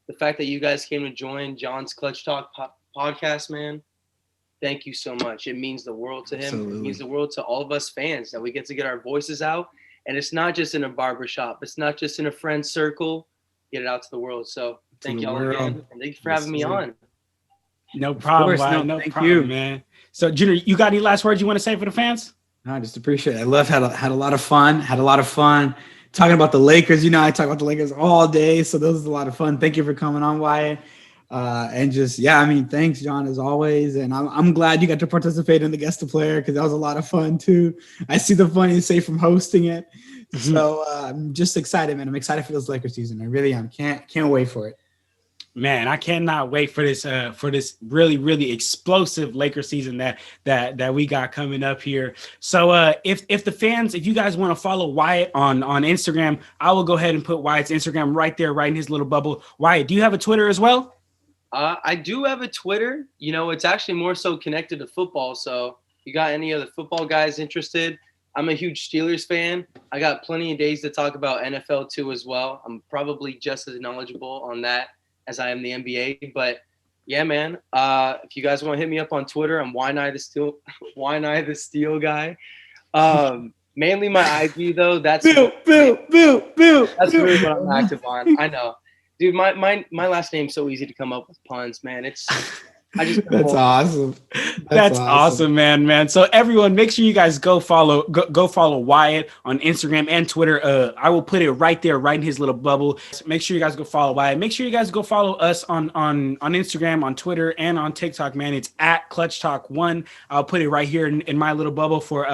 The fact that you guys came to join John's Clutch Talk podcast, man. Thank you so much. It means the world to him. Absolutely. It means the world to all of us fans that we get to get our voices out. And it's not just in a barbershop. It's not just in a friend circle. Get it out to the world. So thank y'all again. And thank you for having me on. No problem. Thank you, man. So, Junior, you got any last words you want to say for the fans? No, I just appreciate it. I had a lot of fun. Talking about the Lakers. I talk about the Lakers all day. So this is a lot of fun. Thank you for coming on, Wyatt. Thanks, John, as always. And I'm glad you got to participate in the guest player because that was a lot of fun too. I see the fun you say from hosting it. Mm-hmm. So I'm just excited, man. I'm excited for this Lakers season. I really am. Can't wait for it. Man, I cannot wait for this really, really explosive Lakers season that we got coming up here. So if you guys want to follow Wyatt on Instagram, I will go ahead and put Wyatt's Instagram right there, right in his little bubble. Wyatt, do you have a Twitter as well? I do have a Twitter. It's actually more so connected to football. So you got any other football guys interested, I'm a huge Steelers fan. I got plenty of days to talk about NFL too as well. I'm probably just as knowledgeable on that as I am the NBA. But yeah, man, if you guys want to hit me up on Twitter, I'm Wyatt Nye the Steel, Wyatt Nye the Steel guy. Mainly my IG though. That's Bill. That's really what I'm active on. I know, dude. My last name's so easy to come up with puns, man. That's awesome. That's awesome, man. So everyone, make sure you guys go follow Wyatt on Instagram and Twitter. I will put it right there, right in his little bubble. Make sure you guys go follow Wyatt. Make sure you guys go follow us on Instagram, on Twitter, and on TikTok, man. It's at Clutch Talk 1. I'll put it right here in my little bubble for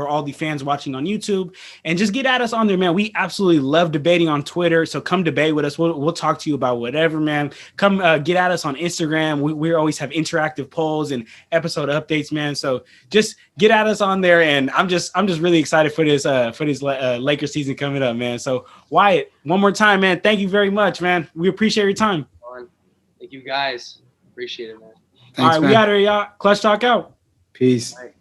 all the fans watching on YouTube. And just get at us on there, man. We absolutely love debating on Twitter. So come debate with us. We'll talk to you about whatever, man. Come get at us on Instagram. We always have interactive polls and episode updates, man. So just get at us on there, and I'm just really excited for this Lakers season coming up, man. So Wyatt, one more time, man, thank you very much, man. We appreciate your time. Thank you guys. Appreciate it, man. Thanks, all right, man. we out here, y'all. Clutch Talk out. Peace. All right.